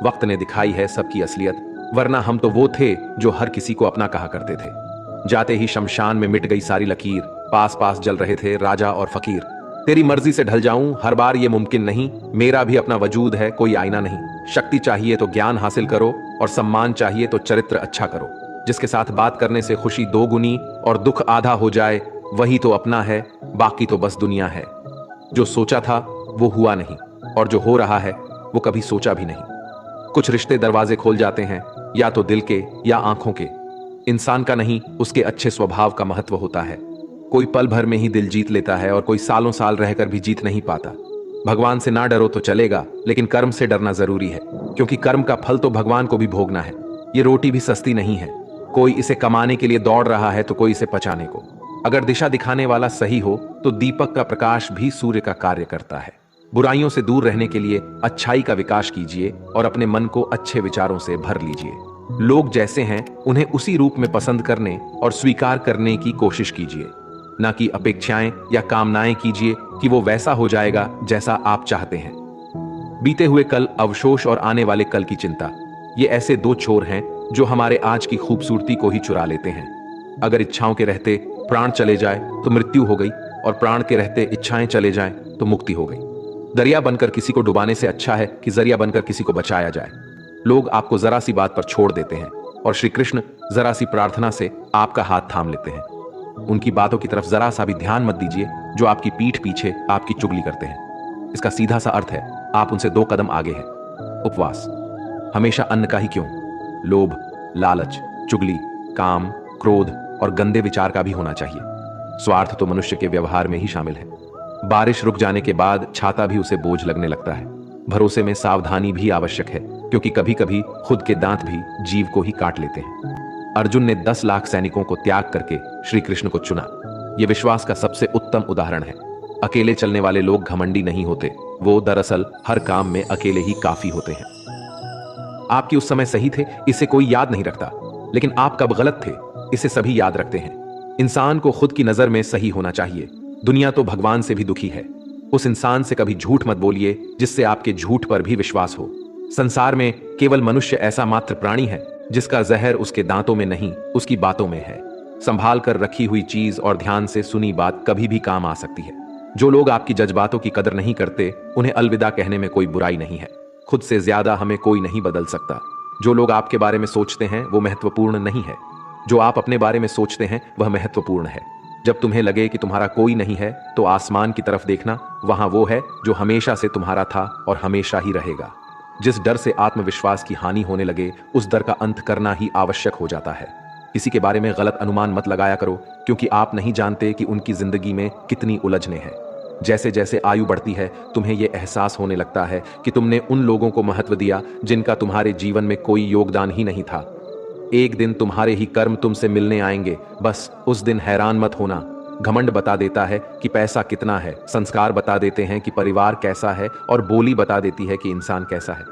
वक्त ने दिखाई है सबकी असलियत, वरना हम तो वो थे जो हर किसी को अपना कहा करते थे। जाते ही शमशान में मिट गई सारी लकीर, पास पास जल रहे थे राजा और फकीर। तेरी मर्जी से ढल जाऊं हर बार ये मुमकिन नहीं, मेरा भी अपना वजूद है कोई आईना नहीं। शक्ति चाहिए तो ज्ञान हासिल करो, और सम्मान चाहिए तो चरित्र अच्छा करो। जिसके साथ बात करने से खुशी दो गुनी और दुख आधा हो जाए, वही तो अपना है, बाकी तो बस दुनिया है। जो सोचा था वो हुआ नहीं, और जो हो रहा है वो कभी सोचा भी नहीं। कुछ रिश्ते दरवाजे खोल जाते हैं, या तो दिल के या आंखों के। इंसान का नहीं, उसके अच्छे स्वभाव का महत्व होता है। कोई पल भर में ही दिल जीत लेता है, और कोई सालों साल रहकर भी जीत नहीं पाता। भगवान से ना डरो तो चलेगा, लेकिन कर्म से डरना जरूरी है, क्योंकि कर्म का फल तो भगवान को भी भोगना है। ये रोटी भी सस्ती नहीं है, कोई इसे कमाने के लिए दौड़ रहा है तो कोई इसे पचाने को। अगर दिशा दिखाने वाला सही हो तो दीपक का प्रकाश भी सूर्य का कार्य करता है। बुराइयों से दूर रहने के लिए अच्छाई का विकास कीजिए, और अपने मन को अच्छे विचारों से भर लीजिए। लोग जैसे हैं उन्हें उसी रूप में पसंद करने और स्वीकार करने की कोशिश कीजिए, ना कि अपेक्षाएं या कामनाएं कीजिए कि वो वैसा हो जाएगा जैसा आप चाहते हैं। बीते हुए कल, अवशोष और आने वाले कल की चिंता, ये ऐसे दो छोर हैं जो हमारे आज की खूबसूरती को ही चुरा लेते हैं। अगर इच्छाओं के रहते प्राण चले जाए तो मृत्यु हो गई, और प्राण के रहते इच्छाएं चले जाएं तो मुक्ति हो गई। दरिया बनकर किसी को डुबाने से अच्छा है कि जरिया बनकर किसी को बचाया जाए। लोग आपको जरा सी बात पर छोड़ देते हैं, और श्री कृष्ण जरा सी प्रार्थना से आपका हाथ थाम लेते हैं। उनकी बातों की तरफ जरा सा भी ध्यान मत दीजिए जो आपकी पीठ पीछे आपकी चुगली करते हैं। इसका सीधा सा अर्थ है, आप उनसे 2 कदम आगे हैं। उपवास। हमेशा अन्न का ही क्यों, लोभ, लालच, चुगली, काम, क्रोध और गंदे विचार का भी होना चाहिए। स्वार्थ तो मनुष्य के व्यवहार में ही शामिल है। बारिश रुक जाने के बाद छाता भी उसे बोझ लगने लगता है। भरोसे में सावधानी भी आवश्यक है, क्योंकि कभी कभी खुद के दांत भी जीव को ही काट लेते हैं। अर्जुन ने 10 लाख सैनिकों को त्याग करके श्री कृष्ण को चुना। यह विश्वास का सबसे उत्तम उदाहरण है। अकेले चलने वाले लोग घमंडी नहीं होते, वो दरअसल हर काम में अकेले ही काफी होते हैं। आपकी उस समय सही थे, इसे कोई याद नहीं रखता, लेकिन आप कब गलत थे इसे सभी याद रखते हैं। इंसान को खुद की नजर में सही होना चाहिए। दुनिया तो भगवान से भी दुखी है। उस इंसान से कभी झूठ मत बोलिए जिससे आपके झूठ पर भी विश्वास हो। संसार में केवल मनुष्य ऐसा मात्र प्राणी है जिसका जहर उसके दांतों में नहीं, उसकी बातों में है। संभाल कर रखी हुई चीज और ध्यान से सुनी बात कभी भी काम आ सकती है। जो लोग आपकी जज्बातों की कदर नहीं करते, उन्हें अलविदा कहने में कोई बुराई नहीं है। खुद से ज्यादा हमें कोई नहीं बदल सकता। जो लोग आपके बारे में सोचते हैं वो महत्वपूर्ण नहीं है, जो आप अपने बारे में सोचते हैं वह महत्वपूर्ण है। जब तुम्हें लगे कि तुम्हारा कोई नहीं है तो आसमान की तरफ देखना, वहां वो है जो हमेशा से तुम्हारा था और हमेशा ही रहेगा। जिस डर से आत्मविश्वास की हानि होने लगे, उस डर का अंत करना ही आवश्यक हो जाता है। किसी के बारे में गलत अनुमान मत लगाया करो, क्योंकि आप नहीं जानते कि उनकी जिंदगी में कितनी उलझने हैं। जैसे जैसे आयु बढ़ती है, तुम्हें यह एहसास होने लगता है कि तुमने उन लोगों को महत्व दिया जिनका तुम्हारे जीवन में कोई योगदान ही नहीं था। एक दिन तुम्हारे ही कर्म तुमसे मिलने आएंगे, बस उस दिन हैरान मत होना। घमंड बता देता है कि पैसा कितना है, संस्कार बता देते हैं कि परिवार कैसा है, और बोली बता देती है कि इंसान कैसा है।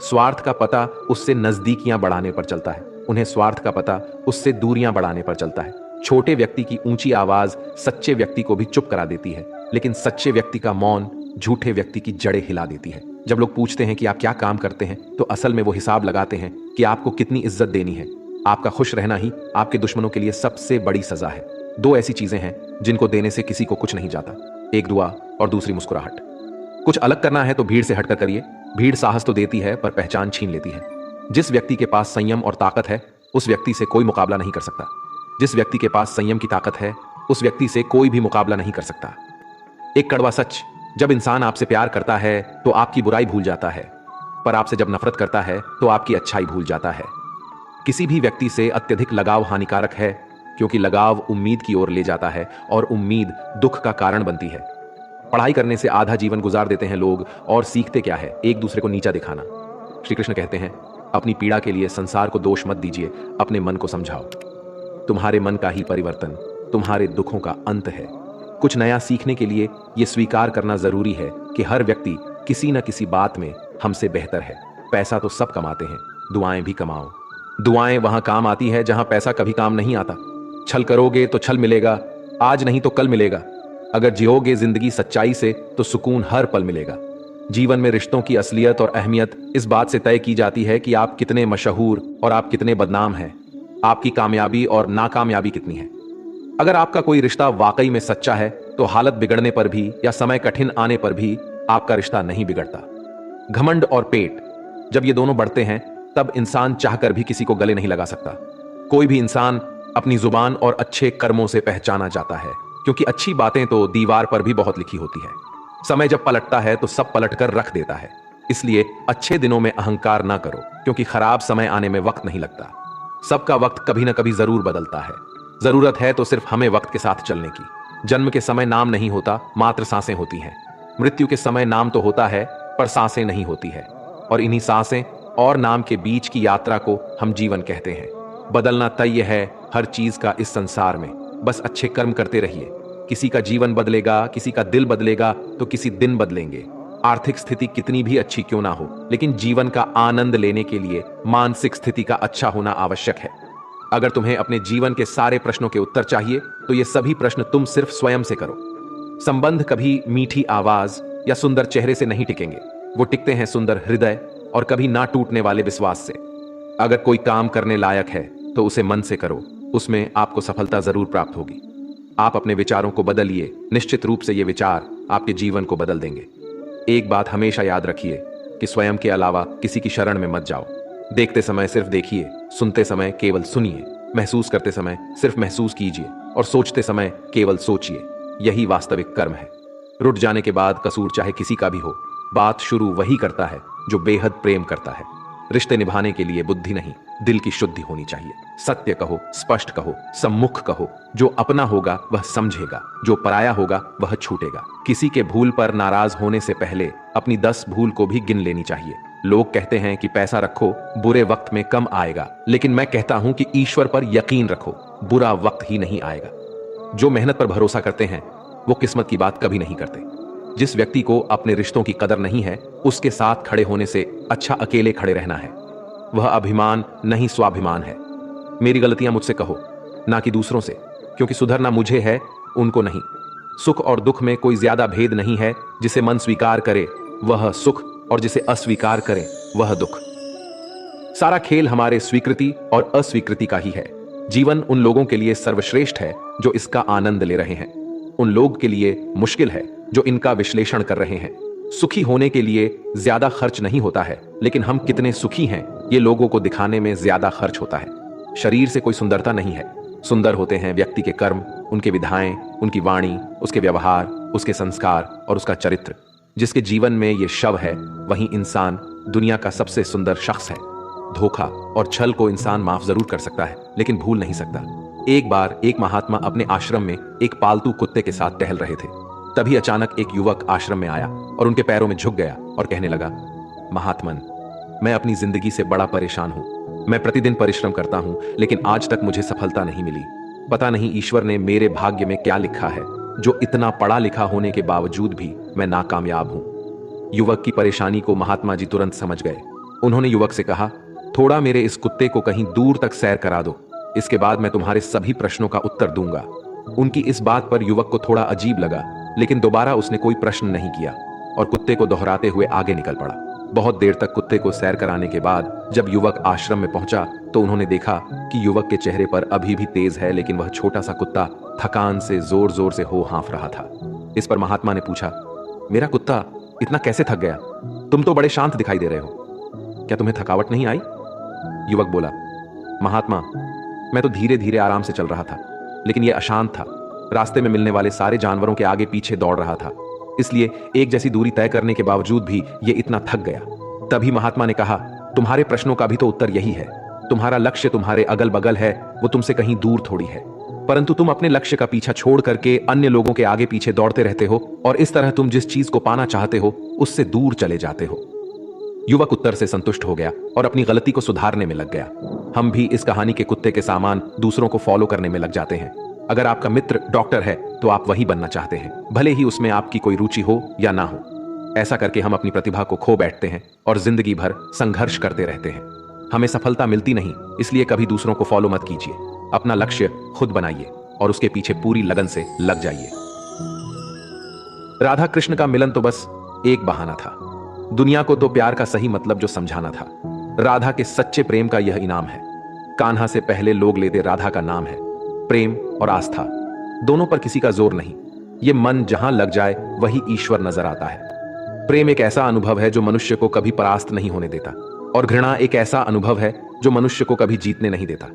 स्वार्थ का पता उससे नजदीकियां बढ़ाने पर चलता है, उन्हें स्वार्थ का पता उससे दूरियां बढ़ाने पर चलता है। छोटे व्यक्ति की ऊंची आवाज सच्चे व्यक्ति को भी चुप करा देती है, लेकिन सच्चे व्यक्ति का मौन झूठे व्यक्ति की जड़ें हिला देती है। जब लोग पूछते हैं कि आप क्या काम करते हैं, तो असल में वो हिसाब लगाते हैं कि आपको कितनी इज्जत देनी है। आपका खुश रहना ही आपके दुश्मनों के लिए सबसे बड़ी सजा है। 2 ऐसी चीजें हैं जिनको देने से किसी को कुछ नहीं जाता, एक दुआ और दूसरी मुस्कुराहट। कुछ अलग करना है तो भीड़ से हटकर करिए। भीड़ साहस तो देती है पर पहचान छीन लेती है। जिस व्यक्ति के पास संयम और ताकत है, उस व्यक्ति से कोई मुकाबला नहीं कर सकता। जिस व्यक्ति के पास संयम की ताकत है, उस व्यक्ति से कोई भी मुकाबला नहीं कर सकता। एक कड़वा सच, जब इंसान आपसे प्यार करता है तो आपकी बुराई भूल जाता है, पर आपसे जब नफरत करता है तो आपकी अच्छाई भूल जाता है। किसी भी व्यक्ति से अत्यधिक लगाव हानिकारक है, क्योंकि लगाव उम्मीद की ओर ले जाता है और उम्मीद दुख का कारण बनती है। पढ़ाई करने से आधा जीवन गुजार देते हैं लोग, और सीखते क्या है? एक दूसरे को नीचा दिखाना। श्री कृष्ण कहते हैं, अपनी पीड़ा के लिए संसार को दोष मत दीजिए, अपने मन को समझाओ। तुम्हारे मन का ही परिवर्तन तुम्हारे दुखों का अंत है। कुछ नया सीखने के लिए यह स्वीकार करना जरूरी है कि हर व्यक्ति किसी न किसी बात में हमसे बेहतर है। पैसा तो सब कमाते हैं, दुआएं भी कमाओ। दुआएं वहां काम आती है जहां पैसा कभी काम नहीं आता। छल करोगे तो छल मिलेगा, आज नहीं तो कल मिलेगा। अगर जियोगे जिंदगी सच्चाई से तो सुकून हर पल मिलेगा। जीवन में रिश्तों की असलियत और अहमियत इस बात से तय की जाती है कि आप कितने मशहूर और आप कितने बदनाम हैं, आपकी कामयाबी और नाकामयाबी कितनी है। अगर आपका कोई रिश्ता वाकई में सच्चा है तो हालत बिगड़ने पर भी या समय कठिन आने पर भी आपका रिश्ता नहीं बिगड़ता। घमंड और पेट, जब ये दोनों बढ़ते हैं तब इंसान चाहकर भी किसी को गले नहीं लगा सकता। कोई भी इंसान अपनी जुबान और अच्छे कर्मों से पहचाना जाता है, क्योंकि अच्छी बातें तो दीवार पर भी बहुत लिखी होती है। समय जब पलटता है तो सब पलट कर रख देता है। इसलिए अच्छे दिनों में अहंकार ना करो, क्योंकि खराब समय आने में वक्त नहीं लगता। सबका वक्त कभी ना कभी जरूर बदलता है। जरूरत है तो सिर्फ हमें वक्त के साथ चलने की। जन्म के समय नाम नहीं होता, मात्र सांसें होती हैं। मृत्यु के समय नाम तो होता है, पर सांसें नहीं होती है। और इन्हीं सांसें और नाम के बीच की यात्रा को हम जीवन कहते हैं। बदलना तय है हर चीज का इस संसार में। बस अच्छे कर्म करते रहिए। किसी का जीवन बदलेगा, किसी का दिल बदलेगा, तो किसी दिन बदलेंगे। आर्थिक स्थिति कितनी भी अच्छी क्यों ना हो, लेकिन जीवन का आनंद लेने के लिए मानसिक स्थिति का अच्छा होना आवश्यक है। अगर तुम्हें अपने जीवन के सारे प्रश्नों के उत्तर चाहिए तो ये सभी प्रश्न तुम सिर्फ स्वयं से करो। संबंध कभी मीठी आवाज या सुंदर चेहरे से नहीं टिकेंगे, वो टिकते हैं सुंदर हृदय और कभी ना टूटने वाले विश्वास से। अगर कोई काम करने लायक है तो उसे मन से करो, उसमें आपको सफलता जरूर प्राप्त होगी। आप अपने विचारों को बदलिए, निश्चित रूप से ये विचार आपके जीवन को बदल देंगे। एक बात हमेशा याद रखिए कि स्वयं के अलावा किसी की शरण में मत जाओ। देखते समय सिर्फ देखिए, सुनते समय केवल सुनिए, महसूस करते समय सिर्फ महसूस कीजिए और सोचते समय केवल सोचिए। यही वास्तविक कर्म है। रुठ जाने के बाद कसूर चाहे किसी का भी हो, बात शुरू वही करता है जो बेहद प्रेम करता है। रिश्ते निभाने के लिए बुद्धि नहीं, दिल की शुद्धि होनी चाहिए। सत्य कहो, स्पष्ट कहो, सम्मुख कहो। जो अपना होगा वह समझेगा, जो पराया होगा वह छूटेगा। किसी के भूल पर नाराज होने से पहले अपनी 10 भूल को भी गिन लेनी चाहिए। लोग कहते हैं कि पैसा रखो, बुरे वक्त में कम आएगा, लेकिन मैं कहता हूं कि ईश्वर पर यकीन रखो, बुरा वक्त ही नहीं आएगा। जो मेहनत पर भरोसा करते हैं वो किस्मत की बात कभी नहीं करते। जिस व्यक्ति को अपने रिश्तों की कदर नहीं है, उसके साथ खड़े होने से अच्छा अकेले खड़े रहना है। वह अभिमान नहीं स्वाभिमान है। मेरी गलतियां मुझसे कहो, ना कि दूसरों से, क्योंकि सुधरना मुझे है, उनको नहीं। सुख और दुख में कोई ज्यादा भेद नहीं है। जिसे मन स्वीकार करे वह सुख, और जिसे अस्वीकार करे वह दुख। सारा खेल हमारे स्वीकृति और अस्वीकृति का ही है। जीवन उन लोगों के लिए सर्वश्रेष्ठ है जो इसका आनंद ले रहे हैं। उन लोगों के लिए मुश्किल है जो इनका विश्लेषण कर रहे हैं। सुखी होने के लिए ज्यादा खर्च नहीं होता है, लेकिन हम कितने सुखी हैं ये लोगों को दिखाने में ज्यादा खर्च होता है। शरीर से कोई सुंदरता नहीं है। सुंदर होते हैं व्यक्ति के कर्म, उनके विधाएं, उनकी वाणी, उसके व्यवहार, उसके संस्कार और उसका चरित्र। जिसके जीवन में ये शव है वही इंसान दुनिया का सबसे सुंदर शख्स है। धोखा और छल को इंसान माफ जरूर कर सकता है, लेकिन भूल नहीं सकता। एक बार एक महात्मा अपने आश्रम में एक पालतू कुत्ते के साथ टहल रहे थे। तभी अचानक एक युवक आश्रम में आया और उनके पैरों में झुक गया और कहने लगा, महात्मन, मैं अपनी जिंदगी से बड़ा परेशान हूं। मैं प्रतिदिन परिश्रम करता हूं, लेकिन आज तक मुझे सफलता नहीं मिली। पता नहीं ईश्वर ने मेरे भाग्य में क्या लिखा है, जो इतना पढ़ा लिखा होने के बावजूद भी मैं नाकामयाब हूं। युवक की परेशानी को महात्मा जी तुरंत समझ गए। उन्होंने युवक से कहा, थोड़ा मेरे इस कुत्ते को कहीं दूर तक सैर करा दो, इसके बाद मैं तुम्हारे सभी प्रश्नों का उत्तर दूंगा। उनकी इस बात पर युवक को थोड़ा अजीब लगा, लेकिन दोबारा उसने कोई प्रश्न नहीं किया और कुत्ते को दोहराते हुए आगे निकल पड़ा। बहुत देर तक कुत्ते को सैर कराने के बाद जब युवक आश्रम में पहुंचा तो उन्होंने देखा कि युवक के चेहरे पर अभी भी तेज है, लेकिन वह छोटा सा कुत्ता थकान से जोर जोर से हो हाँफ रहा था। इस पर महात्मा ने पूछा, मेरा कुत्ता इतना कैसे थक गया? तुम तो बड़े शांत दिखाई दे रहे हो, क्या तुम्हें थकावट नहीं आई? युवक बोला, महात्मा, मैं तो धीरे धीरे आराम से चल रहा था, लेकिन यह अशांत था। रास्ते में मिलने वाले सारे जानवरों के आगे पीछे दौड़ रहा था, इसलिए एक जैसी दूरी तय करने के बावजूद भी यह इतना थक गया। तभी महात्मा ने कहा, तुम्हारे प्रश्नों का भी तो उत्तर यही है। तुम्हारा लक्ष्य तुम्हारे अगल बगल है, वो तुमसे कहीं दूर थोड़ी है। परंतु तुम अपने लक्ष्य का पीछा छोड़ करके अन्य लोगों के आगे पीछे दौड़ते रहते हो और इस तरह तुम जिस चीज को पाना चाहते हो उससे दूर चले जाते हो। युवक उत्तर से संतुष्ट हो गया और अपनी गलती को सुधारने में लग गया। हम भी इस कहानी के कुत्ते के सामान दूसरों को फॉलो करने में लग जाते हैं। अगर आपका मित्र डॉक्टर है तो आप वही बनना चाहते हैं, भले ही उसमें आपकी कोई रुचि हो या ना हो। ऐसा करके हम अपनी प्रतिभा को खो बैठते हैं और जिंदगी भर संघर्ष करते रहते हैं। हमें सफलता मिलती नहीं, इसलिए कभी दूसरों को फॉलो मत कीजिए। अपना लक्ष्य खुद बनाइए और उसके पीछे पूरी लगन से लग जाइए। राधा कृष्ण का मिलन तो बस एक बहाना था। दुनिया को तो प्यार का सही मतलब जो समझाना था। राधा के सच्चे प्रेम का यह इनाम है। कान्हा से पहले लोग लेते राधा का नाम है। प्रेम और आस्था दोनों पर किसी का जोर नहीं। ये मन जहां लग जाए वही ईश्वर नजर आता है। प्रेम एक ऐसा अनुभव है जो मनुष्य को कभी परास्त नहीं होने देता, और घृणा एक ऐसा अनुभव है जो मनुष्य को कभी जीतने नहीं देता।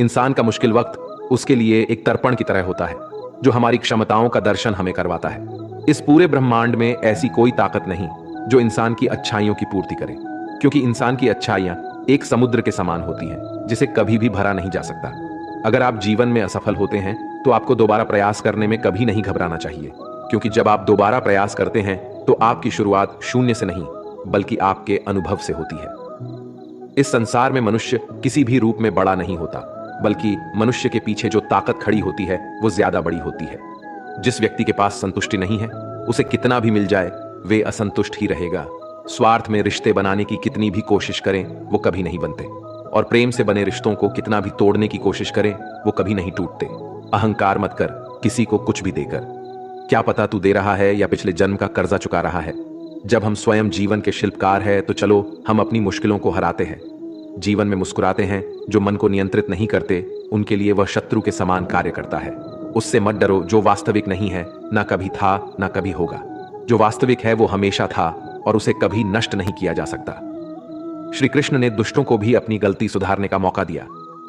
इंसान का मुश्किल वक्त उसके लिए एक तर्पण की तरह होता है जो हमारी क्षमताओं का दर्शन हमें करवाता है। इस पूरे ब्रह्मांड में ऐसी कोई ताकत नहीं जो इंसान की अच्छाइयों की पूर्ति करे, क्योंकि इंसान की अच्छाइयां एक समुद्र के समान होती हैं जिसे कभी भी भरा नहीं जा सकता। अगर आप जीवन में असफल होते हैं तो आपको दोबारा प्रयास करने में कभी नहीं घबराना चाहिए, क्योंकि जब आप दोबारा प्रयास करते हैं तो आपकी शुरुआत शून्य से नहीं बल्कि आपके अनुभव से होती है। इस संसार में मनुष्य किसी भी रूप में बड़ा नहीं होता, बल्कि मनुष्य के पीछे जो ताकत खड़ी होती है वो ज्यादा बड़ी होती है। जिस व्यक्ति के पास संतुष्टि नहीं है उसे कितना भी मिल जाए वे असंतुष्ट ही रहेगा। स्वार्थ में रिश्ते बनाने की कितनी भी कोशिश करें वो कभी नहीं बनते, और प्रेम से बने रिश्तों को कितना भी तोड़ने की कोशिश करें वो कभी नहीं टूटते। अहंकार मत कर किसी को कुछ भी देकर। क्या पता तू दे रहा है या पिछले जन्म का कर्जा चुका रहा है। जब हम स्वयं जीवन के शिल्पकार हैं तो चलो हम अपनी मुश्किलों को हराते हैं। जीवन में मुस्कुराते हैं। जो मन को नियंत्रित नहीं करते उनके लिए वह शत्रु के समान कार्य करता है। उससे मत डरो जो वास्तविक नहीं है, ना कभी था ना कभी होगा। जो वास्तविक है वो हमेशा था और उसे कभी नष्ट नहीं किया जा सकता। श्री कृष्ण ने दुष्टों को भी अपनी गलती सुधारने का मौका दिया,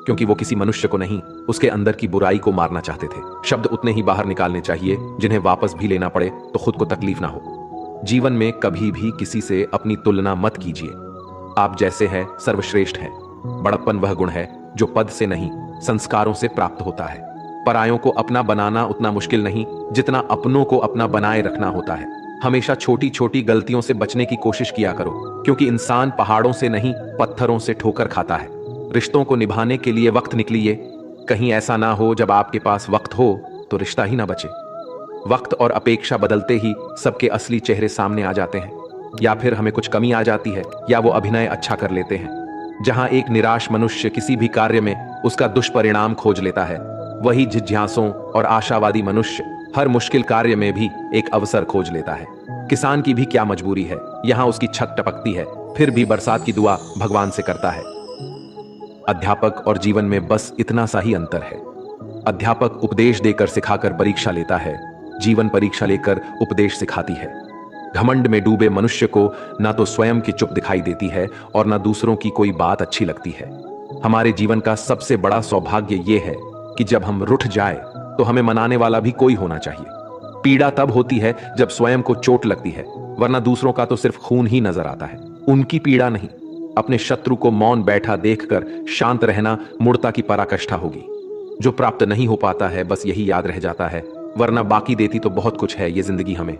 क्योंकि वो किसी मनुष्य को नहीं उसके अंदर की बुराई को मारना चाहते थे। शब्द उतने ही बाहर निकालने चाहिए जिन्हें वापस भी लेना पड़े तो खुद को तकलीफ ना हो। जीवन में कभी भी किसी से अपनी तुलना मत कीजिए। आप जैसे हैं सर्वश्रेष्ठ हैं। बड़प्पन वह गुण है जो पद से नहीं संस्कारों से प्राप्त होता है। परायों को अपना बनाना उतना मुश्किल नहीं जितना अपनों को अपना बनाए रखना होता है। हमेशा छोटी छोटी गलतियों से बचने की कोशिश किया करो, क्योंकि इंसान पहाड़ों से नहीं पत्थरों से ठोकर खाता है। रिश्तों को निभाने के लिए वक्त निकालिए। कहीं ऐसा ना हो जब आपके पास वक्त हो तो रिश्ता ही ना बचे। वक्त और अपेक्षा बदलते ही सबके असली चेहरे सामने आ जाते हैं। या फिर हमें कुछ कमी आ जाती है या वो अभिनय अच्छा कर लेते हैं। जहां एक निराश मनुष्य किसी भी कार्य में उसका दुष्परिणाम खोज लेता है, वही जिज्ञासुओं और आशावादी मनुष्य हर मुश्किल कार्य में भी एक अवसर खोज लेता है। किसान की भी क्या मजबूरी है, यहां उसकी छत टपकती है फिर भी बरसात की दुआ भगवान से करता है। अध्यापक और जीवन में बस इतना सा ही अंतर है। अध्यापक उपदेश देकर सिखाकर परीक्षा लेता है, जीवन परीक्षा लेकर उपदेश सिखाती है। घमंड में डूबे मनुष्य को ना तो स्वयं की चुप दिखाई देती है और ना दूसरों की कोई बात अच्छी लगती है। हमारे जीवन का सबसे बड़ा सौभाग्य यह है कि जब हम रुठ जाए तो हमें मनाने वाला भी कोई होना चाहिए। पीड़ा तब होती है जब स्वयं को चोट लगती है, वरना दूसरों का तो सिर्फ खून ही नजर आता है, उनकी पीड़ा नहीं। अपने शत्रु को मौन बैठा देखकर शांत रहना मूर्ता की पराकाष्ठा होगी। जो प्राप्त नहीं हो पाता है बस यही याद रह जाता है, वरना बाकी देती तो बहुत कुछ है ये जिंदगी हमें।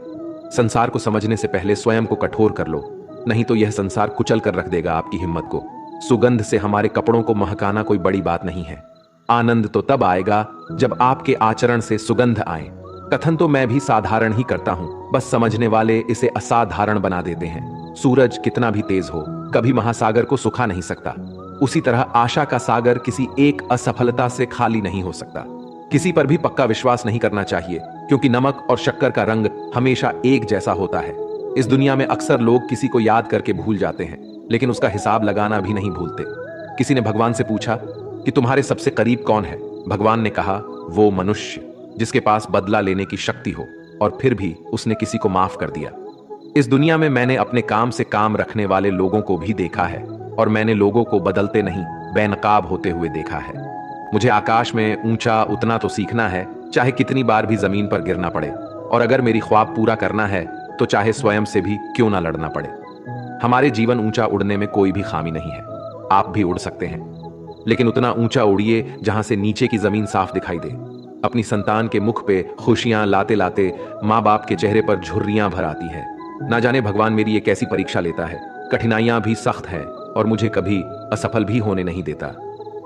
संसार को समझने से पहले स्वयं को कठोर कर लो, नहीं तो यह संसार कुचल कर रख देगा आपकी हिम्मत को। सुगंध से हमारे कपड़ों को महकाना कोई बड़ी बात नहीं है। आनंद तो तब आएगा जब आपके आचरण से सुगंध आए। कथन तो मैं भी साधारण ही करता हूं, बस समझने वाले इसे असाधारण बना देते हैं। सूरज कितना भी तेज हो कभी महासागर को सुखा नहीं सकता। उसी तरह आशा का सागर किसी एक असफलता से खाली नहीं हो सकता। किसी पर भी पक्का विश्वास नहीं करना चाहिए, क्योंकि नमक और शक्कर का रंग हमेशा एक जैसा होता है। इस दुनिया में अक्सर लोग किसी को याद करके भूल जाते हैं, लेकिन उसका हिसाब लगाना भी नहीं भूलते। किसी ने भगवान से पूछा कि तुम्हारे सबसे करीब कौन है? भगवान ने कहा, वो मनुष्य जिसके पास बदला लेने की शक्ति हो और फिर भी उसने किसी को माफ कर दिया। इस दुनिया में मैंने अपने काम से काम रखने वाले लोगों को भी देखा है, और मैंने लोगों को बदलते नहीं बेनकाब होते हुए देखा है। मुझे आकाश में ऊंचा उतना तो सीखना है, चाहे कितनी बार भी जमीन पर गिरना पड़े, और अगर मेरी ख्वाब पूरा करना है तो चाहे स्वयं से भी क्यों ना लड़ना पड़े। हमारे जीवन ऊंचा उड़ने में कोई भी खामी नहीं है, आप भी उड़ सकते हैं। लेकिन उतना ऊंचा उड़िए जहां से नीचे की जमीन साफ दिखाई दे। अपनी संतान के मुख पे खुशियां लाते लाते माँ बाप के चेहरे पर झुर्रियां भर आती है। ना जाने भगवान मेरी ये कैसी परीक्षा लेता है। कठिनाइयां भी सख्त हैं और मुझे कभी असफल भी होने नहीं देता।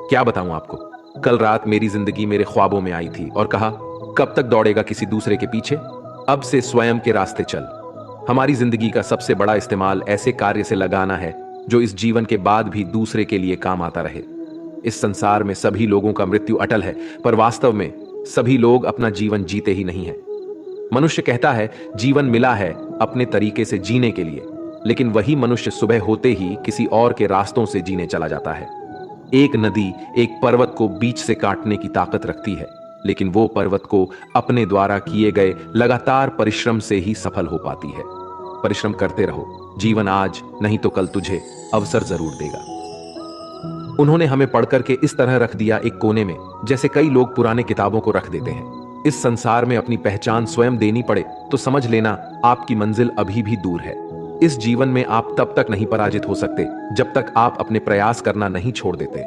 क्या बताऊं आपको, कल रात मेरी जिंदगी मेरे ख्वाबों में आई थी और कहा, कब तक दौड़ेगा किसी दूसरे के पीछे, अब से स्वयं के रास्ते चल। हमारी जिंदगी का सबसे बड़ा इस्तेमाल ऐसे कार्य से लगाना है जो इस जीवन के बाद भी दूसरे के लिए काम आता रहे। इस संसार में सभी लोगों का मृत्यु अटल है, पर वास्तव में सभी लोग अपना जीवन जीते ही नहीं है। मनुष्य कहता है जीवन मिला है अपने तरीके से जीने के लिए, लेकिन वही मनुष्य सुबह होते ही किसी और के रास्तों से जीने चला जाता है। एक नदी एक पर्वत को बीच से काटने की ताकत रखती है, लेकिन वो पर्वत को अपने द्वारा किए गए लगातार परिश्रम से ही सफल हो पाती है। परिश्रम करते रहो, जीवन आज नहीं तो कल तुझे अवसर जरूर देगा। उन्होंने हमें पढ़कर के इस तरह रख दिया एक कोने में, जैसे कई लोग पुराने किताबों को रख देते हैं। इस संसार में अपनी पहचान स्वयं देनी पड़े तो समझ लेना आपकी मंजिल अभी भी दूर है। इस जीवन में आप तब तक नहीं पराजित हो सकते जब तक आप अपने प्रयास करना नहीं छोड़ देते।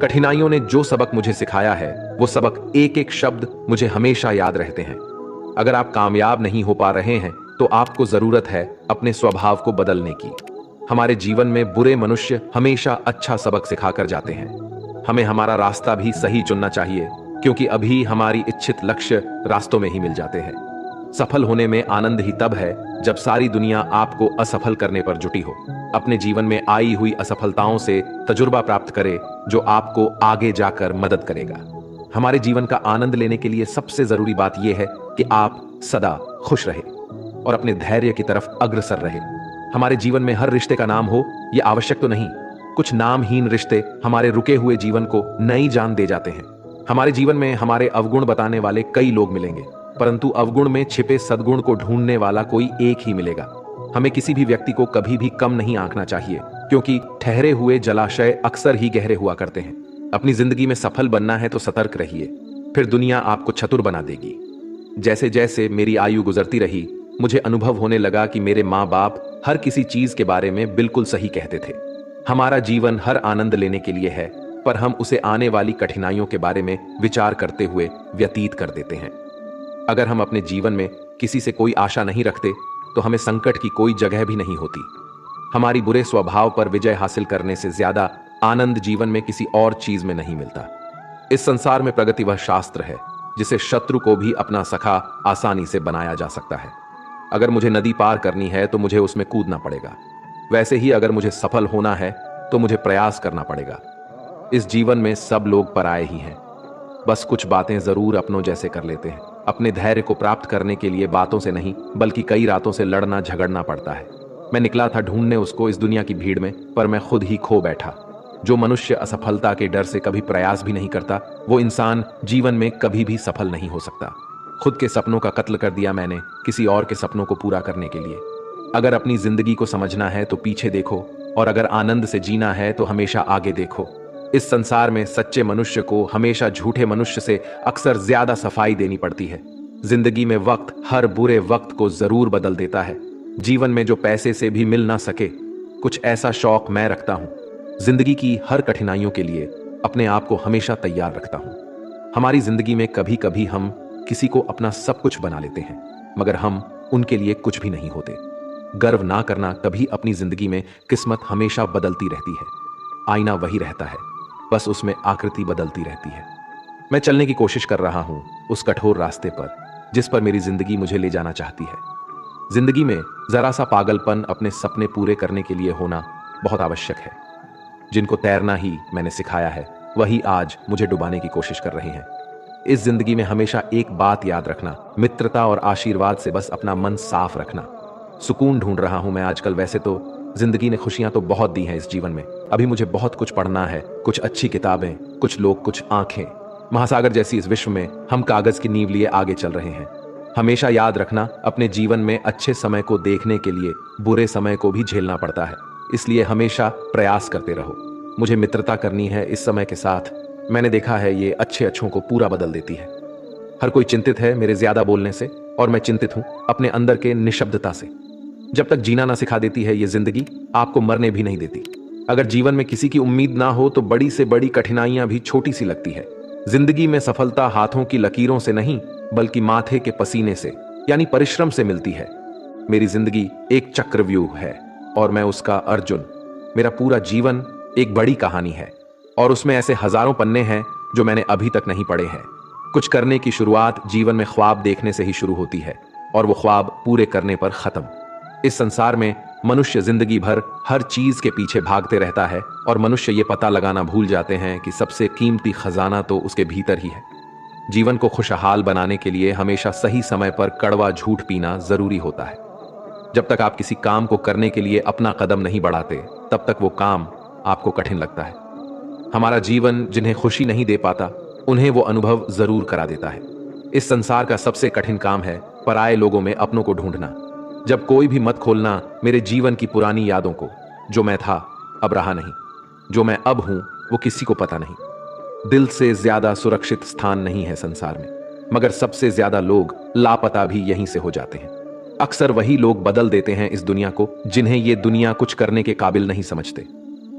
कठिनाइयों ने जो सबक मुझे सिखाया है वो सबक एक एक शब्द मुझे हमेशा याद रहते हैं। अगर आप कामयाब नहीं हो पा रहे हैं तो आपको जरूरत है अपने स्वभाव को बदलने की। हमारे जीवन में बुरे मनुष्य हमेशा अच्छा सबक सिखाकर जाते हैं। हमें हमारा रास्ता भी सही चुनना चाहिए, क्योंकि अभी हमारी इच्छित लक्ष्य रास्तों में ही मिल जाते हैं। सफल होने में आनंद ही तब है जब सारी दुनिया आपको असफल करने पर जुटी हो। अपने जीवन में आई हुई असफलताओं से तजुर्बा प्राप्त करे जो आपको आगे जाकर मदद करेगा। हमारे जीवन का आनंद लेने के लिए सबसे जरूरी बात यह है कि आप सदा खुश रहे और अपने धैर्य की तरफ अग्रसर रहे। हमारे जीवन में हर रिश्ते का नाम हो यह आवश्यक तो नहीं। कुछ नामहीन रिश्ते हमारे रुके हुए जीवन को नई जान दे जाते हैं। हमारे जीवन में हमारे अवगुण बताने वाले कई लोग मिलेंगे, परंतु अवगुण में छिपे सद्गुण को ढूंढने वाला कोई एक ही मिलेगा। हमें किसी भी व्यक्ति को कभी भी कम नहीं आंकना चाहिए, क्योंकि ठहरे हुए जलाशय अक्सर ही गहरे हुआ करते हैं। अपनी जिंदगी में सफल बनना है तो सतर्क रहिए, फिर दुनिया आपको चतुर बना देगी। जैसे जैसे मेरी आयु गुजरती रही, मुझे अनुभव होने लगा कि मेरे माँ बाप हर किसी चीज के बारे में बिल्कुल सही कहते थे। हमारा जीवन हर आनंद लेने के लिए है, पर हम उसे आने वाली कठिनाइयों के बारे में विचार करते हुए व्यतीत कर देते हैं। अगर हम अपने जीवन में किसी से कोई आशा नहीं रखते तो हमें संकट की कोई जगह भी नहीं होती। हमारी बुरे स्वभाव पर विजय हासिल करने से ज्यादा आनंद जीवन में किसी और चीज में नहीं मिलता। इस संसार में प्रगति वह शास्त्र है जिसे शत्रु को भी अपना सखा आसानी से बनाया जा सकता है। अगर मुझे नदी पार करनी है तो मुझे उसमें कूदना पड़ेगा, वैसे ही अगर मुझे सफल होना है तो मुझे प्रयास करना पड़ेगा। इस जीवन में सब लोग पराये ही हैं, बस कुछ बातें जरूर अपनों जैसे कर लेते हैं। अपने धैर्य को प्राप्त करने के लिए बातों से नहीं बल्कि कई रातों से लड़ना झगड़ना पड़ता है। मैं निकला था ढूंढने उसको इस दुनिया की भीड़ में, पर मैं खुद ही खो बैठा। जो मनुष्य असफलता के डर से कभी प्रयास भी नहीं करता, वो इंसान जीवन में कभी भी सफल नहीं हो सकता। खुद के सपनों का कत्ल कर दिया मैंने किसी और के सपनों को पूरा करने के लिए। अगर अपनी जिंदगी को समझना है तो पीछे देखो, और अगर आनंद से जीना है तो हमेशा आगे देखो। इस संसार में सच्चे मनुष्य को हमेशा झूठे मनुष्य से अक्सर ज्यादा सफाई देनी पड़ती है। जिंदगी में वक्त हर बुरे वक्त को जरूर बदल देता है। जीवन में जो पैसे से भी मिल ना सके, कुछ ऐसा शौक मैं रखता हूं। जिंदगी की हर कठिनाइयों के लिए अपने आप को हमेशा तैयार रखता हूं। हमारी जिंदगी में कभी कभी हम किसी को अपना सब कुछ बना लेते हैं, मगर हम उनके लिए कुछ भी नहीं होते। गर्व ना करना कभी अपनी जिंदगी में किस्मत हमेशा बदलती रहती है। आईना वही रहता है, बस उसमें आकृति बदलती रहती है। मैं चलने की कोशिश कर रहा हूं उस कठोर रास्ते पर जिस पर मेरी जिंदगी मुझे ले जाना चाहती है। जिंदगी में जरा सा पागलपन अपने सपने पूरे करने के लिए होना बहुत आवश्यक है। जिनको तैरना ही मैंने सिखाया है, वही आज मुझे डुबाने की कोशिश कर रहे हैं। इस जिंदगी में हमेशा एक बात याद रखना, मित्रता और आशीर्वाद से बस अपना मन साफ रखना। सुकून ढूंढ रहा हूं मैं आजकल। वैसे तो जिंदगी ने खुशियां तो बहुत दी हैं इस जीवन में, अभी मुझे बहुत कुछ पढ़ना है, कुछ अच्छी किताबें, कुछ लोग, कुछ आंखें। महासागर जैसी इस विश्व में हम कागज की नींव लिए आगे चल रहे हैं। हमेशा याद रखना, अपने जीवन में अच्छे समय को देखने के लिए बुरे समय को भी झेलना पड़ता है, इसलिए हमेशा प्रयास करते रहो। मुझे मित्रता करनी है इस समय के साथ। मैंने देखा है ये अच्छे अच्छों को पूरा बदल देती है। हर कोई चिंतित है मेरे ज्यादा बोलने से, और मैं चिंतित हूं अपने अंदर के निशब्दता से। जब तक जीना ना सिखा देती है ये जिंदगी, आपको मरने भी नहीं देती। अगर जीवन में किसी की उम्मीद ना हो तो बड़ी से बड़ी कठिनाइयां भी छोटी सी लगती है। जिंदगी में सफलता हाथों की लकीरों से नहीं, बल्कि माथे के पसीने से यानी परिश्रम से मिलती है। मेरी जिंदगी एक चक्रव्यूह है और मैं उसका अर्जुन। मेरा पूरा जीवन एक बड़ी कहानी है और उसमें ऐसे हजारों पन्ने हैं जो मैंने अभी तक नहीं पढ़े हैं। कुछ करने की शुरुआत जीवन में ख्वाब देखने से ही शुरू होती है और वो ख्वाब पूरे करने पर खत्म। इस संसार में मनुष्य जिंदगी भर हर चीज के पीछे भागते रहता है और मनुष्य ये पता लगाना भूल जाते हैं कि सबसे कीमती खजाना तो उसके भीतर ही है। जीवन को खुशहाल बनाने के लिए हमेशा सही समय पर कड़वा झूठ पीना जरूरी होता है। जब तक आप किसी काम को करने के लिए अपना कदम नहीं बढ़ाते, तब तक वो काम आपको कठिन लगता है। हमारा जीवन जिन्हें खुशी नहीं दे पाता, उन्हें वो अनुभव जरूर करा देता है। इस संसार का सबसे कठिन काम है पराये लोगों में अपनों को ढूंढना। जब कोई भी मत खोलना मेरे जीवन की पुरानी यादों को। जो मैं था अब रहा नहीं, जो मैं अब हूं वो किसी को पता नहीं। दिल से ज्यादा सुरक्षित स्थान नहीं है संसार में, मगर सबसे ज्यादा लोग लापता भी यहीं से हो जाते हैं। अक्सर वही लोग बदल देते हैं इस दुनिया को जिन्हें ये दुनिया कुछ करने के काबिल नहीं समझते।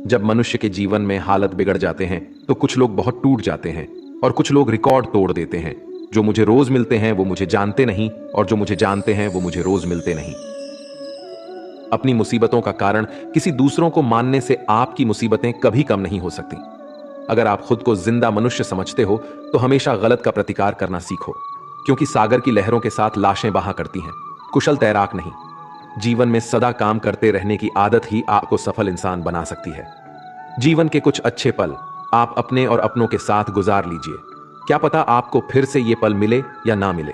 जब मनुष्य के जीवन में हालत बिगड़ जाते हैं तो कुछ लोग बहुत टूट जाते हैं और कुछ लोग रिकॉर्ड तोड़ देते हैं। जो मुझे रोज मिलते हैं वो मुझे जानते नहीं और जो मुझे जानते हैं वो मुझे रोज मिलते नहीं। अपनी मुसीबतों का कारण किसी दूसरों को मानने से आपकी मुसीबतें कभी कम नहीं हो सकती। अगर आप खुद को जिंदा मनुष्य समझते हो तो हमेशा गलत का प्रतिकार करना सीखो, क्योंकि सागर की लहरों के साथ लाशें बहा करती हैं, कुशल तैराक नहीं। जीवन में सदा काम करते रहने की आदत ही आपको सफल इंसान बना सकती है। जीवन के कुछ अच्छे पल आप अपने और अपनों के साथ गुजार लीजिए। क्या पता आपको फिर से ये पल मिले या ना मिले।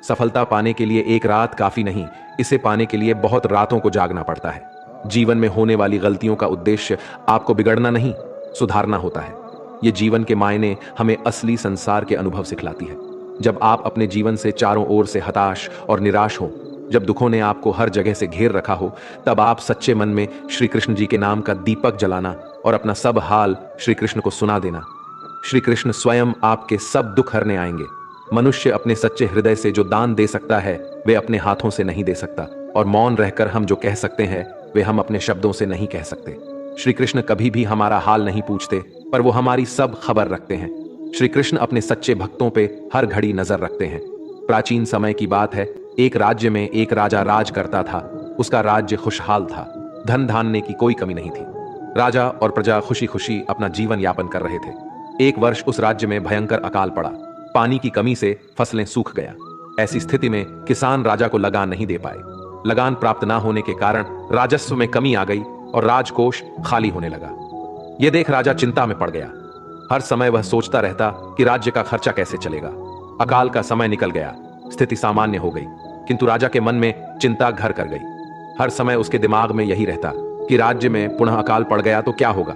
सफलता पाने के लिए एक रात काफी नहीं, इसे पाने के लिए बहुत रातों को जागना पड़ता है। जीवन में होने वाली गलतियों का उद्देश्य आपको बिगड़ना नहीं, सुधारना होता है। ये जीवन के मायने हमें असली संसार के अनुभव सिखलाती है। जब आप अपने जीवन से चारों ओर से हताश और निराश हो, जब दुखों ने आपको हर जगह से घेर रखा हो, तब आप सच्चे मन में श्री कृष्ण जी के नाम का दीपक जलाना और अपना सब हाल श्री कृष्ण को सुना देना। श्री कृष्ण स्वयं आपके सब दुख हरने आएंगे। मनुष्य अपने सच्चे हृदय से जो दान दे सकता है वे अपने हाथों से नहीं दे सकता, और मौन रहकर हम जो कह सकते हैं वे हम अपने शब्दों से नहीं कह सकते। श्री कृष्ण कभी भी हमारा हाल नहीं पूछते, पर वो हमारी सब खबर रखते हैं। श्री कृष्ण अपने सच्चे भक्तों पे हर घड़ी नजर रखते हैं। प्राचीन समय की बात है, एक राज्य में एक राजा राज करता था। उसका राज्य खुशहाल था, धन धान्य की कोई कमी नहीं थी। राजा और प्रजा खुशी खुशी अपना जीवन यापन कर रहे थे। एक वर्ष उस राज्य में भयंकर अकाल पड़ा। पानी की कमी से फसलें सूख गया। ऐसी स्थिति में किसान राजा को लगान नहीं दे पाए। लगान प्राप्त ना होने के कारण राजस्व में कमी आ गई और राजकोष खाली होने लगा। यह देख राजा चिंता में पड़ गया। हर समय वह सोचता रहता कि राज्य का खर्चा कैसे चलेगा। अकाल का समय निकल गया, स्थिति सामान्य हो गई, किंतु राजा के मन में चिंता घर कर गई। हर समय उसके दिमाग में यही रहता कि राज्य में पुनः अकाल पड़ गया तो क्या होगा।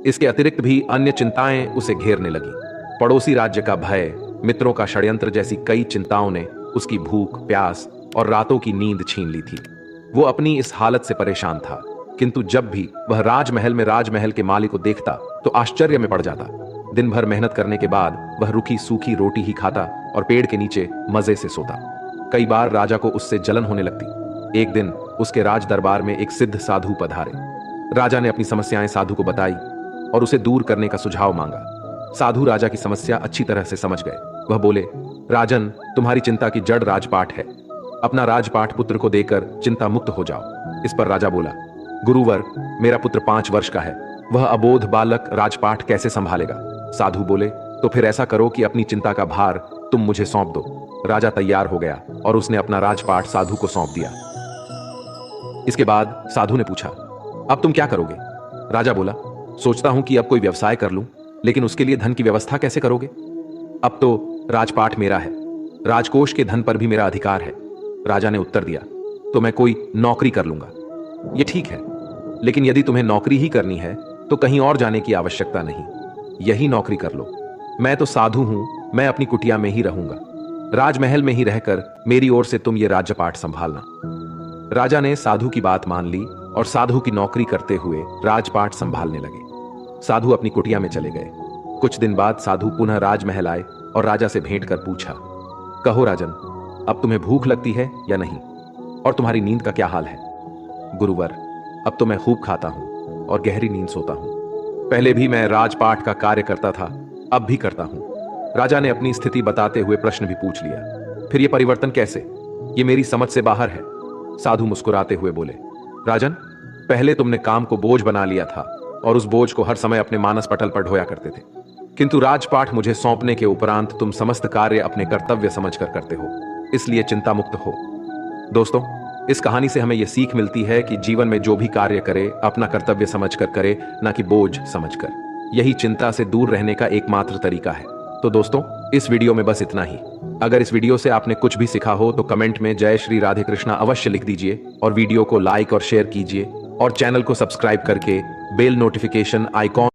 इसके अतिरिक्त भी अन्य चिंताएं उसे घेरने लगी। पड़ोसी राज्य का भय, मित्रों का षड्यंत्र जैसी कई चिंताओं ने उसकी भूख, प्यास और रातों की नींद छीन ली थी। वो अपनी इस हालत से परेशान था, किंतु जब भी वह राजमहल में राजमहल के मालिक को देखता तो आश्चर्य में पड़ जाता। दिन भर मेहनत करने के बाद वह रूखी सूखी रोटी ही खाता और पेड़ के नीचे मजे से सोता। कई बार राजा को उससे जलन होने लगती। एक दिन उसके राज दरबार में एक सिद्ध साधु पधारे। राजा ने अपनी समस्याएं साधु को बताई और उसे दूर करने का सुझाव मांगा। साधु राजा की समस्या अच्छी तरह से समझ गए। वह बोले, राजन, तुम्हारी चिंता की जड़ राजपाट है। अपना राजपाट पुत्र को देकर चिंता मुक्त हो जाओ। इस पर राजा बोला, गुरुवर, मेरा पुत्र 5 वर्ष का है, वह अबोध बालक राजपाट कैसे संभालेगा। साधु बोले, तो फिर ऐसा करो कि अपनी चिंता का भार तुम मुझे सौंप दो। राजा तैयार हो गया और उसने अपना राजपाट साधु को सौंप दिया। इसके बाद साधु ने पूछा, अब तुम क्या करोगे। राजा बोला, सोचता हूं कि अब कोई व्यवसाय कर लूं, लेकिन उसके लिए धन की व्यवस्था कैसे करोगे। अब तो राजपाट मेरा है, राजकोष के धन पर भी मेरा अधिकार है। राजा ने उत्तर दिया, तो मैं कोई नौकरी कर लूंगा। ये ठीक है, लेकिन यदि तुम्हें नौकरी ही करनी है तो कहीं और जाने की आवश्यकता नहीं, यही नौकरी कर लो। मैं तो साधु हूं, मैं अपनी कुटिया में ही रहूंगा। राजमहल में ही रहकर मेरी ओर से तुम ये राज्यपाट संभालना। राजा ने साधु की बात मान ली और साधु की नौकरी करते हुए राजपाट संभालने लगे। साधु अपनी कुटिया में चले गए। कुछ दिन बाद साधु पुनः राजमहल आए और राजा से भेंट कर पूछा, कहो राजन, अब तुम्हें भूख लगती है या नहीं, और तुम्हारी नींद का क्या हाल है। गुरुवर, अब तो मैं खूब खाता हूं, और गहरी नींद सोता हूं। पहले भी मैं राजपाट का कार्य करता था, अब भी करता हूं। राजा ने अपनी स्थिति बताते हुए प्रश्न भी पूछ लिया। फिर यह परिवर्तन कैसे? ये मेरी समझ से बाहर है। साधु मुस्कुराते हुए बोले, राजन, पहले तुमने काम को बोझ बना लिया था और उस बोझ को हर समय अपने मानस पटल पर ढोया करते थे। किंतु राजपाट मुझे सौंपने के उपरांत तुम समस्त कार्य अपने कर्तव्य समझकर करते हो, इसलिए चिंता मुक्त हो। दोस्तों, इस कहानी से हमें यह सीख मिलती है कि जीवन में जो भी कार्य करे अपना कर्तव्य समझकर करे, ना कि बोझ समझकर। यही चिंता से दूर रहने का एकमात्र तरीका है। तो दोस्तों, इस वीडियो में बस इतना ही। अगर इस वीडियो से आपने कुछ भी सीखा हो तो कमेंट में जय श्री राधे कृष्णा अवश्य लिख दीजिए और वीडियो को लाइक और शेयर कीजिए और चैनल को सब्सक्राइब करके बेल नोटिफिकेशन आइकॉन